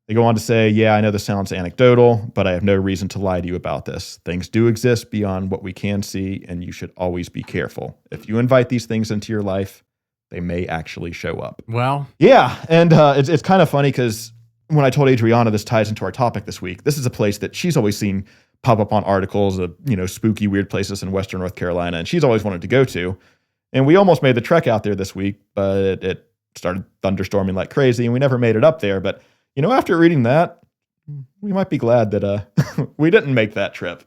They go on to say, yeah, I know this sounds anecdotal, but I have no reason to lie to you about this. Things do exist beyond what we can see, and you should always be careful. If you invite these things into your life, they may actually show up. Well, yeah, and it's kind of funny because when I told Adriana this ties into our topic this week, this is a place that she's always seen pop up on articles of, spooky, weird places in western North Carolina, and she's always wanted to go to. And we almost made the trek out there this week, but it started thunderstorming like crazy, and we never made it up there. But after reading that, we might be glad that we didn't make that trip.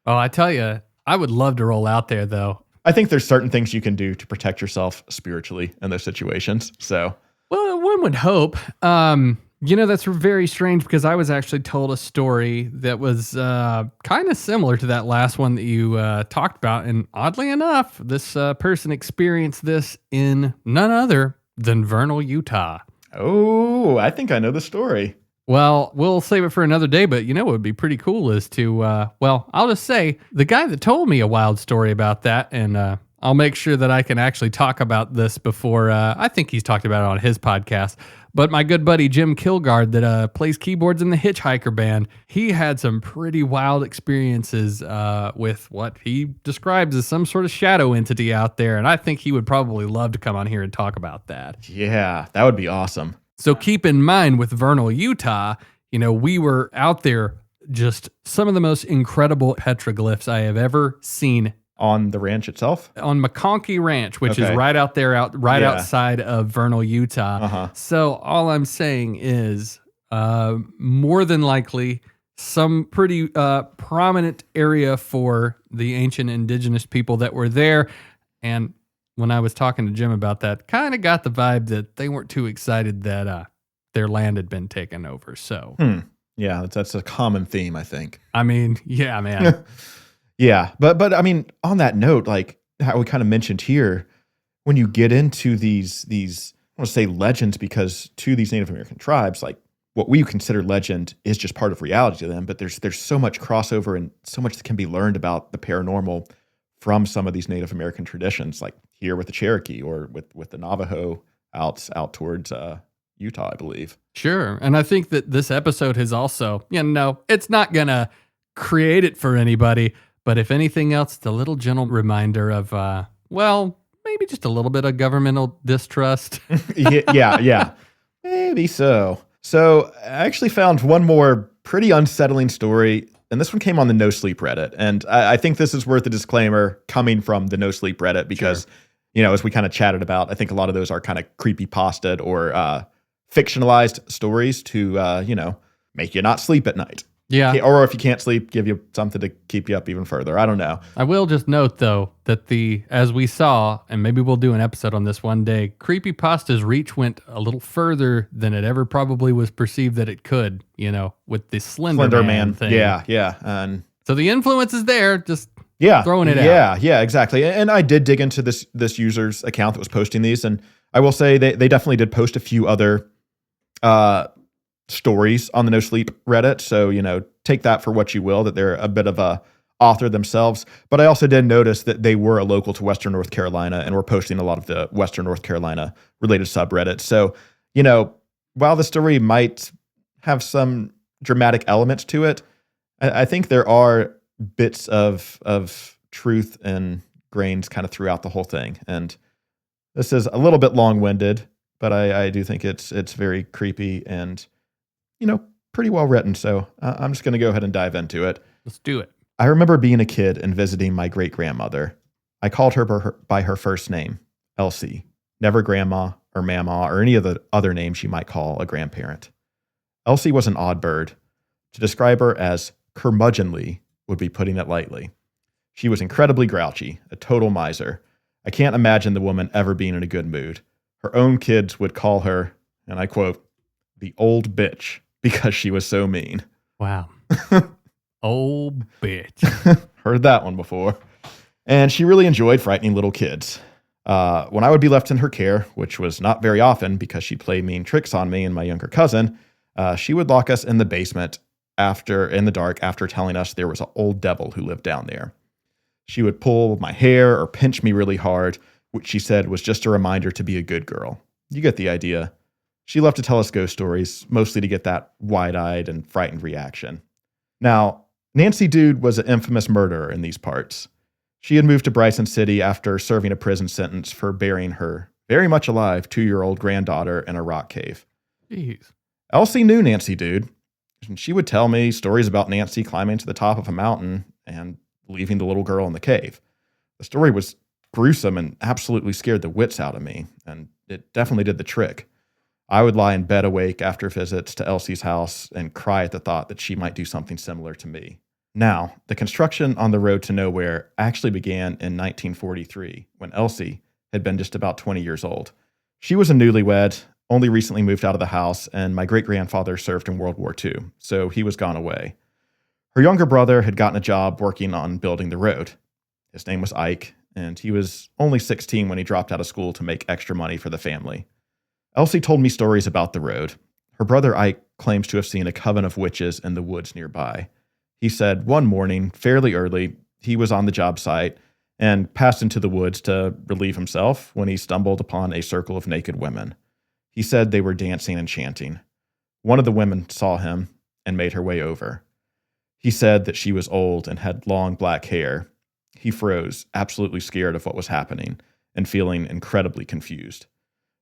Oh, I tell you, I would love to roll out there, though. I think there's certain things you can do to protect yourself spiritually in those situations. So, well, one would hope. That's very strange because I was actually told a story that was kind of similar to that last one that you talked about. And oddly enough, this person experienced this in none other than Vernal, Utah. Oh, I think I know the story. Well, we'll save it for another day, but what would be pretty cool is to, I'll just say the guy that told me a wild story about that, and I'll make sure that I can actually talk about this before, I think he's talked about it on his podcast, but my good buddy Jim Kilgard that plays keyboards in the Hitchhiker band, he had some pretty wild experiences with what he describes as some sort of shadow entity out there, and I think he would probably love to come on here and talk about that. Yeah, that would be awesome. So keep in mind with Vernal, Utah, we were out there, just some of the most incredible petroglyphs I have ever seen. On the ranch itself? On McConkey Ranch, which is right out there, outside of Vernal, Utah. Uh-huh. So all I'm saying is more than likely some pretty prominent area for the ancient indigenous people that were there. And when I was talking to Jim about that, kind of got the vibe that they weren't too excited that their land had been taken over. So, yeah, that's a common theme, I think. I mean, yeah, man. Yeah, but I mean, on that note, like how we kind of mentioned here, when you get into these I want to say legends, because to these Native American tribes, like what we consider legend is just part of reality to them. But there's so much crossover and so much that can be learned about the paranormal from some of these Native American traditions, like here with the Cherokee or with the Navajo out towards Utah, I believe. Sure. And I think that this episode has also, it's not going to create it for anybody, but if anything else, it's a little gentle reminder of, maybe just a little bit of governmental distrust. yeah. Maybe so. So I actually found one more pretty unsettling story, and this one came on the No Sleep Reddit. And I think this is worth a disclaimer coming from the No Sleep Reddit because, as we kind of chatted about, I think a lot of those are kind of creepypasta or fictionalized stories to, make you not sleep at night. Yeah. Or if you can't sleep, give you something to keep you up even further. I don't know. I will just note, though, that as we saw, and maybe we'll do an episode on this one day, creepypasta's reach went a little further than it ever probably was perceived that it could, with the Slender Man thing. Yeah. And so the influence is there, just throwing it out. Yeah, exactly. And I did dig into this user's account that was posting these, and I will say they definitely did post a few other stories on the No Sleep Reddit. So, take that for what you will, that they're a bit of a author themselves. But I also did notice that they were a local to Western North Carolina and were posting a lot of the Western North Carolina related subreddits. So, while the story might have some dramatic elements to it, I think there are bits of truth and grains kind of throughout the whole thing. And this is a little bit long-winded, but I do think it's very creepy and pretty well written. So I'm just going to go ahead and dive into it. Let's do it. I remember being a kid and visiting my great-grandmother. I called her by her first name, Elsie, never grandma or mama or any of the other names you might call a grandparent. Elsie was an odd bird. To describe her as curmudgeonly would be putting it lightly. She was incredibly grouchy, a total miser. I can't imagine the woman ever being in a good mood. Her own kids would call her, and I quote, the old bitch, because she was so mean. Wow. Old bitch. Heard that one before. And she really enjoyed frightening little kids. When I would be left in her care, which was not very often because she'd play mean tricks on me and my younger cousin, she would lock us in the basement in the dark after telling us there was an old devil who lived down there. She would pull my hair or pinch me really hard, which she said was just a reminder to be a good girl. You get the idea. She loved to tell us ghost stories, mostly to get that wide-eyed and frightened reaction. Now, Nancy Dude was an infamous murderer in these parts. She had moved to Bryson City after serving a prison sentence for burying her very much alive 2-year-old granddaughter in a rock cave. Jeez. Elsie knew Nancy Dude. And she would tell me stories about Nancy climbing to the top of a mountain and leaving the little girl in the cave. The story was gruesome and absolutely scared the wits out of me, and it definitely did the trick. I would lie in bed awake after visits to Elsie's house and cry at the thought that she might do something similar to me. Now, the construction on the road to nowhere actually began in 1943 when Elsie had been just about 20 years old. She was a newlywed, only recently moved out of the house, and my great-grandfather served in World War II, so he was gone away. Her younger brother had gotten a job working on building the road. His name was Ike, and he was only 16 when he dropped out of school to make extra money for the family. Elsie told me stories about the road. Her brother Ike claims to have seen a coven of witches in the woods nearby. He said one morning, fairly early, he was on the job site and passed into the woods to relieve himself when he stumbled upon a circle of naked women. He said they were dancing and chanting. One of the women saw him and made her way over. He said that she was old and had long black hair. He froze, absolutely scared of what was happening and feeling incredibly confused.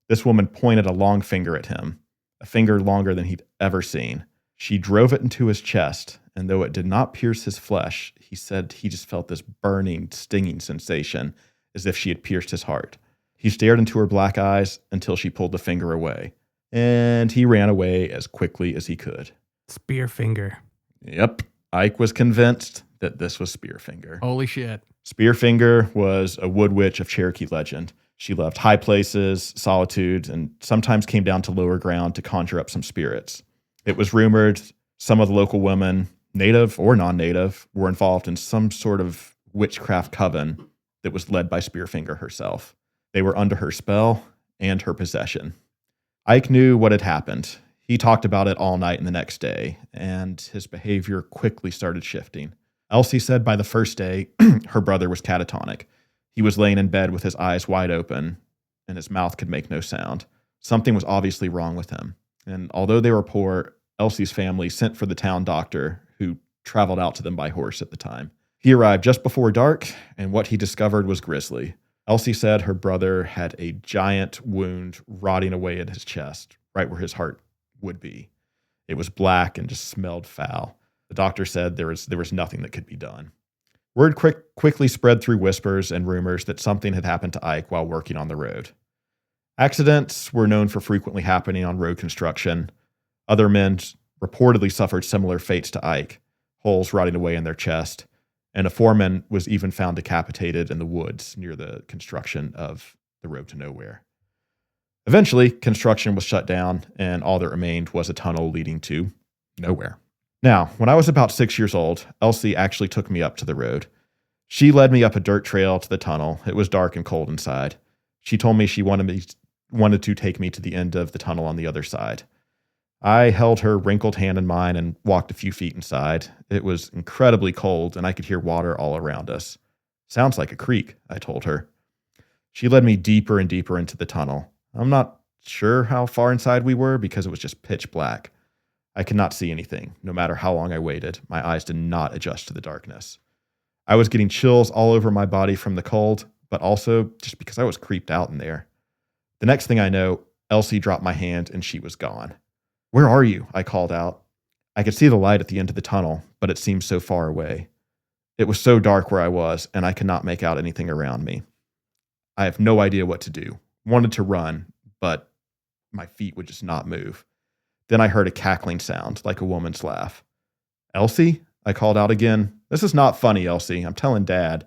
This woman pointed a long finger at him, a finger longer than he'd ever seen. She drove it into his chest, and though it did not pierce his flesh, he said he just felt this burning, stinging sensation as if she had pierced his heart. He stared into her black eyes until she pulled the finger away, and he ran away as quickly as he could. Spearfinger. Yep, Ike was convinced that this was Spearfinger. Holy shit. Spearfinger was a wood witch of Cherokee legend. She loved high places, solitude, and sometimes came down to lower ground to conjure up some spirits. It was rumored some of the local women, native or non-native, were involved in some sort of witchcraft coven that was led by Spearfinger herself. They were under her spell and her possession. Ike knew what had happened. He talked about it all night and the next day, and his behavior quickly started shifting. Elsie said by the first day, her brother was catatonic. He was laying in bed with his eyes wide open, and his mouth could make no sound. Something was obviously wrong with him. And although they were poor, Elsie's family sent for the town doctor, who traveled out to them by horse at the time. He arrived just before dark, and what he discovered was grisly. Elsie said her brother had a giant wound rotting away at his chest, right where his heart would be. It was black and just smelled foul. The doctor said there was nothing that could be done. Word quickly spread through whispers and rumors that something had happened to Ike while working on the road. Accidents were known for frequently happening on road construction. Other men reportedly suffered similar fates to Ike, holes rotting away in their chest, and a foreman was even found decapitated in the woods near the construction of the road to nowhere. Eventually, construction was shut down, and all that remained was a tunnel leading to nowhere. Now, when I was about 6 years old, Elsie actually took me up to the road. She led me up a dirt trail to the tunnel. It was dark and cold inside. She told me she wanted to take me to the end of the tunnel on the other side. I held her wrinkled hand in mine and walked a few feet inside. It was incredibly cold, and I could hear water all around us. Sounds like a creek, I told her. She led me deeper and deeper into the tunnel. I'm not sure how far inside we were because it was just pitch black. I could not see anything, no matter how long I waited. My eyes did not adjust to the darkness. I was getting chills all over my body from the cold, but also just because I was creeped out in there. The next thing I know, Elsie dropped my hand and she was gone. "Where are you?" I called out. I could see the light at the end of the tunnel, but it seemed so far away. It was so dark where I was, and I could not make out anything around me. I have no idea what to do. Wanted to run, but my feet would just not move. Then I heard a cackling sound, like a woman's laugh. "Elsie?" I called out again. "This is not funny, Elsie. I'm telling Dad."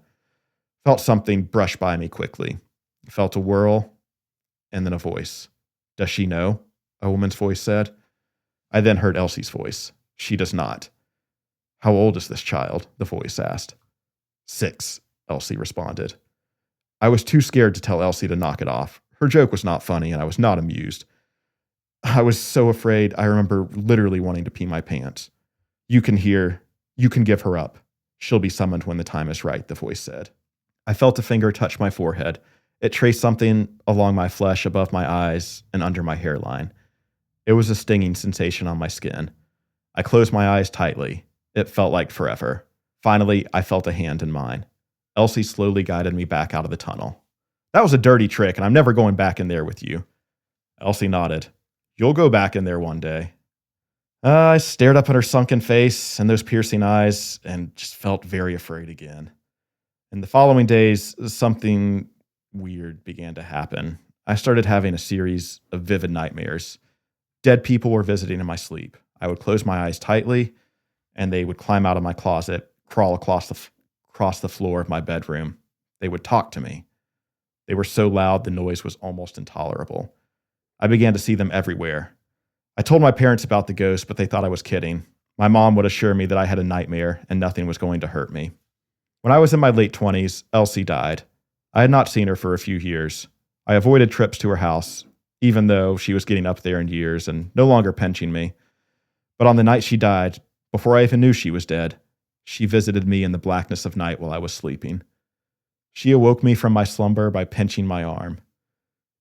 Felt something brush by me quickly. Felt a whirl, and then a voice. "Does she know?" a woman's voice said. I then heard Elsie's voice. "She does not." "How old is this child?" the voice asked. 6, Elsie responded. I was too scared to tell Elsie to knock it off. Her joke was not funny, and I was not amused. I was so afraid, I remember literally wanting to pee my pants. You can give her up. She'll be summoned when the time is right," the voice said. I felt a finger touch my forehead. It traced something along my flesh above my eyes and under my hairline. It was a stinging sensation on my skin. I closed my eyes tightly. It felt like forever. Finally, I felt a hand in mine. Elsie slowly guided me back out of the tunnel. "That was a dirty trick, and I'm never going back in there with you." Elsie nodded. "You'll go back in there one day." I stared up at her sunken face and those piercing eyes and just felt very afraid again. In the following days, something weird began to happen. I started having a series of vivid nightmares. Dead people were visiting in my sleep. I would close my eyes tightly, and they would climb out of my closet, crawl across the floor of my bedroom. They would talk to me. They were so loud the noise was almost intolerable. I began to see them everywhere. I told my parents about the ghost, but they thought I was kidding. My mom would assure me that I had a nightmare and nothing was going to hurt me. When I was in my late 20s, Elsie died. I had not seen her for a few years. I avoided trips to her house, even though she was getting up there in years and no longer pinching me. But on the night she died, before I even knew she was dead, she visited me in the blackness of night while I was sleeping. She awoke me from my slumber by pinching my arm.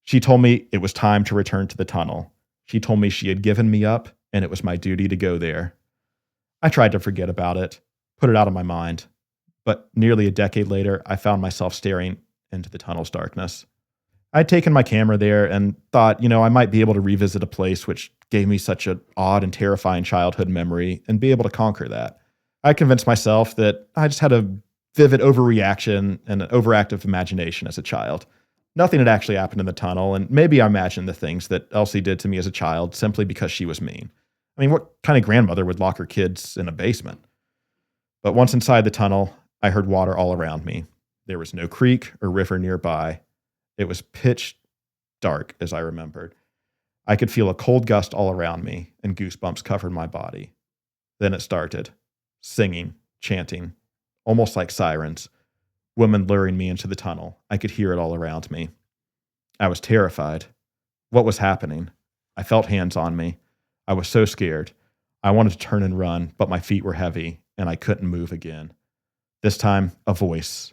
She told me it was time to return to the tunnel. She told me she had given me up and it was my duty to go there. I tried to forget about it, put it out of my mind. But nearly a decade later, I found myself staring into the tunnel's darkness. I'd taken my camera there and thought, I might be able to revisit a place which gave me such an odd and terrifying childhood memory and be able to conquer that. I convinced myself that I just had a vivid overreaction and an overactive imagination as a child. Nothing had actually happened in the tunnel, and maybe I imagined the things that Elsie did to me as a child simply because she was mean. I mean, what kind of grandmother would lock her kids in a basement? But once inside the tunnel, I heard water all around me. There was no creek or river nearby. It was pitch dark, as I remembered. I could feel a cold gust all around me, and goosebumps covered my body. Then it started. Singing, chanting, almost like sirens. Women luring me into the tunnel. I could hear it all around me. I was terrified. What was happening? I felt hands on me. I was so scared. I wanted to turn and run, but my feet were heavy, and I couldn't move again. This time, a voice.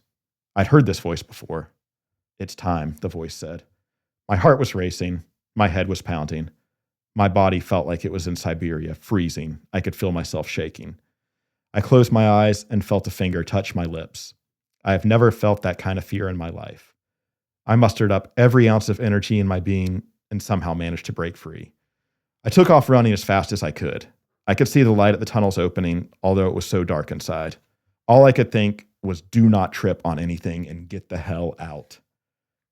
I'd heard this voice before. "It's time," the voice said. My heart was racing. My head was pounding. My body felt like it was in Siberia, freezing. I could feel myself shaking. I closed my eyes and felt a finger touch my lips. I have never felt that kind of fear in my life. I mustered up every ounce of energy in my being and somehow managed to break free. I took off running as fast as I could. I could see the light at the tunnel's opening, although it was so dark inside. All I could think was, do not trip on anything and get the hell out.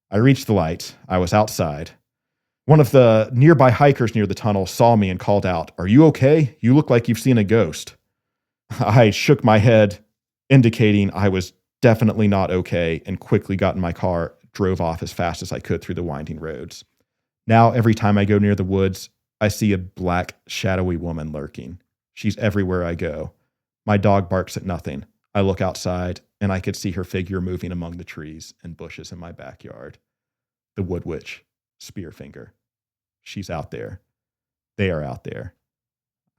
I reached the light. I was outside. One of the nearby hikers near the tunnel saw me and called out, "Are you okay? You look like you've seen a ghost." I shook my head, indicating I was definitely not okay, and quickly got in my car, drove off as fast as I could through the winding roads. Now, every time I go near the woods, I see a black, shadowy woman lurking. She's everywhere I go. My dog barks at nothing. I look outside, and I could see her figure moving among the trees and bushes in my backyard. The wood witch, Spearfinger. She's out there. They are out there.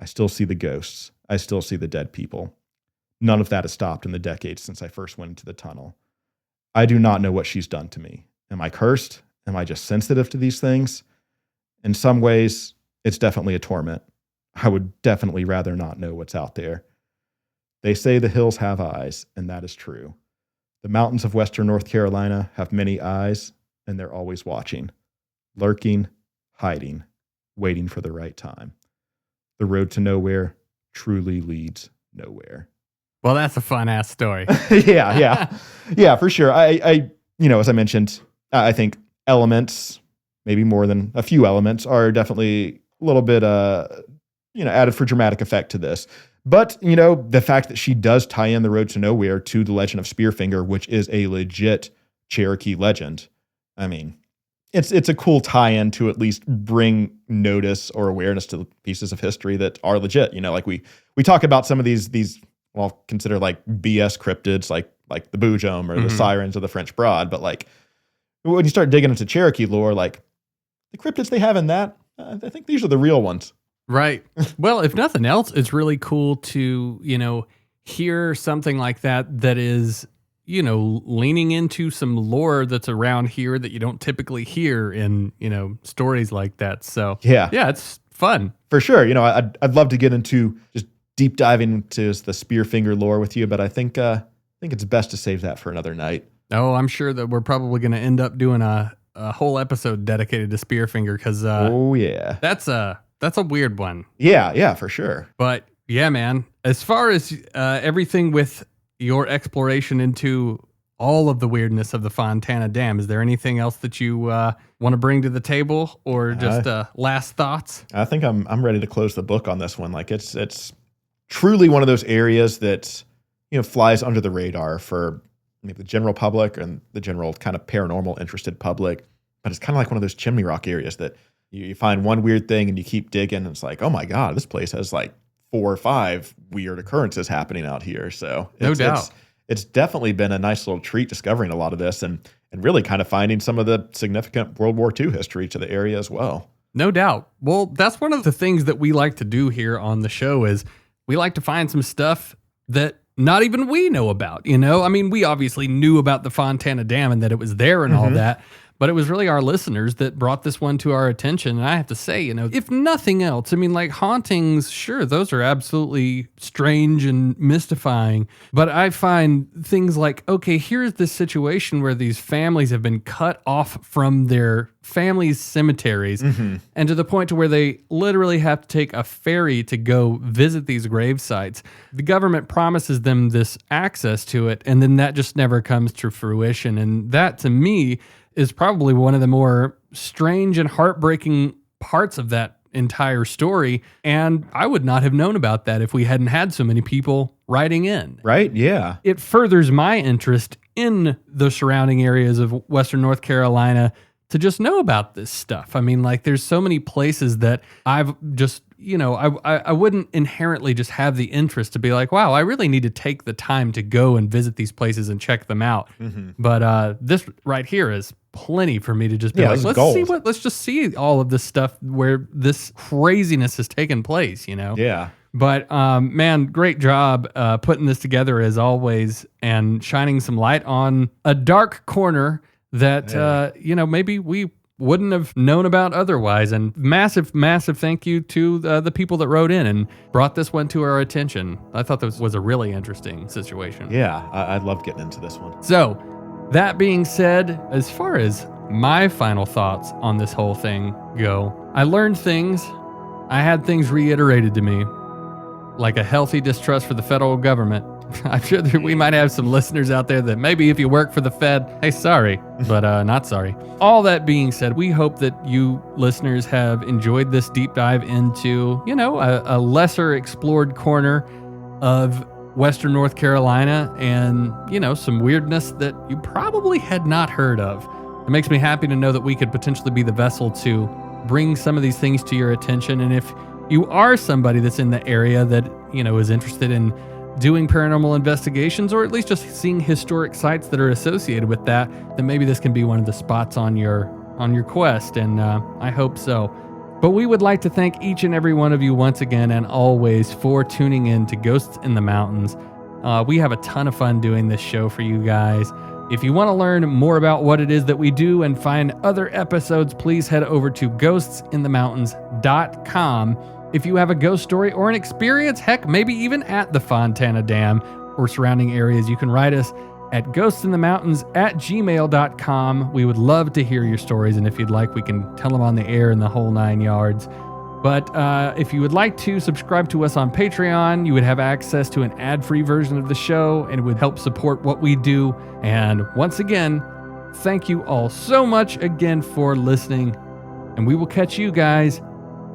I still see the ghosts. I still see the dead people. None of that has stopped in the decades since I first went into the tunnel. I do not know what she's done to me. Am I cursed? Am I just sensitive to these things? In some ways, it's definitely a torment. I would definitely rather not know what's out there. They say the hills have eyes, and that is true. The mountains of western North Carolina have many eyes, and they're always watching, lurking, hiding, waiting for the right time. The road to nowhere truly leads nowhere. Well, that's a fun-ass story. Yeah, for sure. I as I mentioned, I think elements, maybe more than a few elements, are definitely a little bit, added for dramatic effect to this. But, the fact that she does tie in the road to nowhere to the legend of Spearfinger, which is a legit Cherokee legend. I mean, it's a cool tie-in to at least bring notice or awareness to pieces of history that are legit. Like we talk about some of these, well, consider like BS cryptids, like the Boojum or the Sirens of the French Broad. But like when you start digging into Cherokee lore, like the cryptids they have in that, I think these are the real ones. Right. Well, if nothing else, it's really cool to, hear something like that is, leaning into some lore that's around here that you don't typically hear in, stories like that. So yeah, it's fun. For sure. I'd love to get into just deep diving into the Spearfinger lore with you, but I think it's best to save that for another night. Oh, I'm sure that we're probably going to end up doing a whole episode dedicated to Spearfinger because that's a weird one. Yeah, for sure. But yeah, man, as far as everything with your exploration into all of the weirdness of the Fontana Dam, is there anything else that you want to bring to the table, or just last thoughts? I think I'm ready to close the book on this one. Like it's truly one of those areas that flies under the radar for maybe the general public and the general kind of paranormal interested public. But it's kind of like one of those Chimney Rock areas that you find one weird thing and you keep digging, and it's like, oh my God, this place has like 4 or 5 weird occurrences happening out here. So no doubt. It's definitely been a nice little treat discovering a lot of this and really kind of finding some of the significant World War II history to the area as well. No doubt. Well, that's one of the things that we like to do here on the show is we like to find some stuff that not even we know about, I mean, we obviously knew about the Fontana Dam and that it was there and all that, but it was really our listeners that brought this one to our attention. And I have to say, if nothing else, I mean, like hauntings, sure, those are absolutely strange and mystifying. But I find things like, okay, here's this situation where these families have been cut off from their families' cemeteries and to the point to where they literally have to take a ferry to go visit these grave sites. The government promises them this access to it, and then that just never comes to fruition. And that, to me, is probably one of the more strange and heartbreaking parts of that entire story. And I would not have known about that if we hadn't had so many people writing in. Right? Yeah. It furthers my interest in the surrounding areas of Western North Carolina to just know about this stuff. I mean, like, there's so many places that I've just, I wouldn't inherently just have the interest to be like, wow, I really need to take the time to go and visit these places and check them out. But this right here is plenty for me to just be like, let's just see all of this stuff where this craziness has taken place, Yeah. But man, great job putting this together as always and shining some light on a dark corner that, maybe we wouldn't have known about otherwise. And massive, massive thank you to the people that wrote in and brought this one to our attention. I thought this was a really interesting situation. Yeah, I loved getting into this one. So that being said, as far as my final thoughts on this whole thing go, I learned things. I had things reiterated to me, like a healthy distrust for the federal government I'm sure that we might have some listeners out there that maybe if you work for the Fed, hey, sorry, but not sorry. All that being said, we hope that you listeners have enjoyed this deep dive into, a lesser explored corner of Western North Carolina and, some weirdness that you probably had not heard of. It makes me happy to know that we could potentially be the vessel to bring some of these things to your attention. And if you are somebody that's in the area that, is interested in doing paranormal investigations, or at least just seeing historic sites that are associated with that, then maybe this can be one of the spots on your quest, and I hope so. But we would like to thank each and every one of you once again and always for tuning in to Ghosts in the Mountains. We have a ton of fun doing this show for you guys. If you want to learn more about what it is that we do and find other episodes, please head over to ghostsinthemountains.com. If you have a ghost story or an experience, heck, maybe even at the Fontana Dam or surrounding areas, you can write us at ghostsinthemountains@gmail.com. We would love to hear your stories, and if you'd like, we can tell them on the air in the whole 9 yards. But if you would like to subscribe to us on Patreon, you would have access to an ad-free version of the show, and it would help support what we do. And once again, thank you all so much again for listening, and we will catch you guys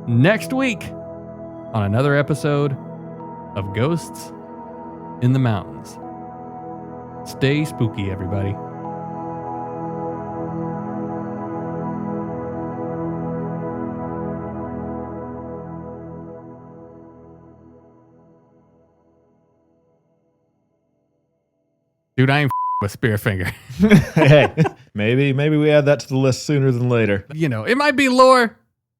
next week on another episode of Ghosts in the Mountains. Stay spooky, everybody. Dude, I ain't with Spearfinger. Hey, maybe we add that to the list sooner than later. It might be lore,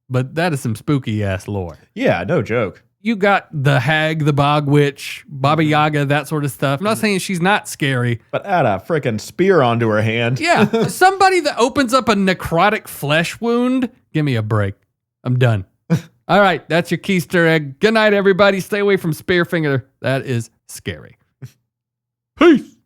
but that is some spooky ass lore. Yeah, no joke. You got the hag, the bog witch, Baba Yaga, that sort of stuff. I'm not saying she's not scary. But add a freaking spear onto her hand. Yeah, somebody that opens up a necrotic flesh wound, give me a break. I'm done. All right, that's your Keister egg. Good night, everybody. Stay away from Spearfinger. That is scary. Peace.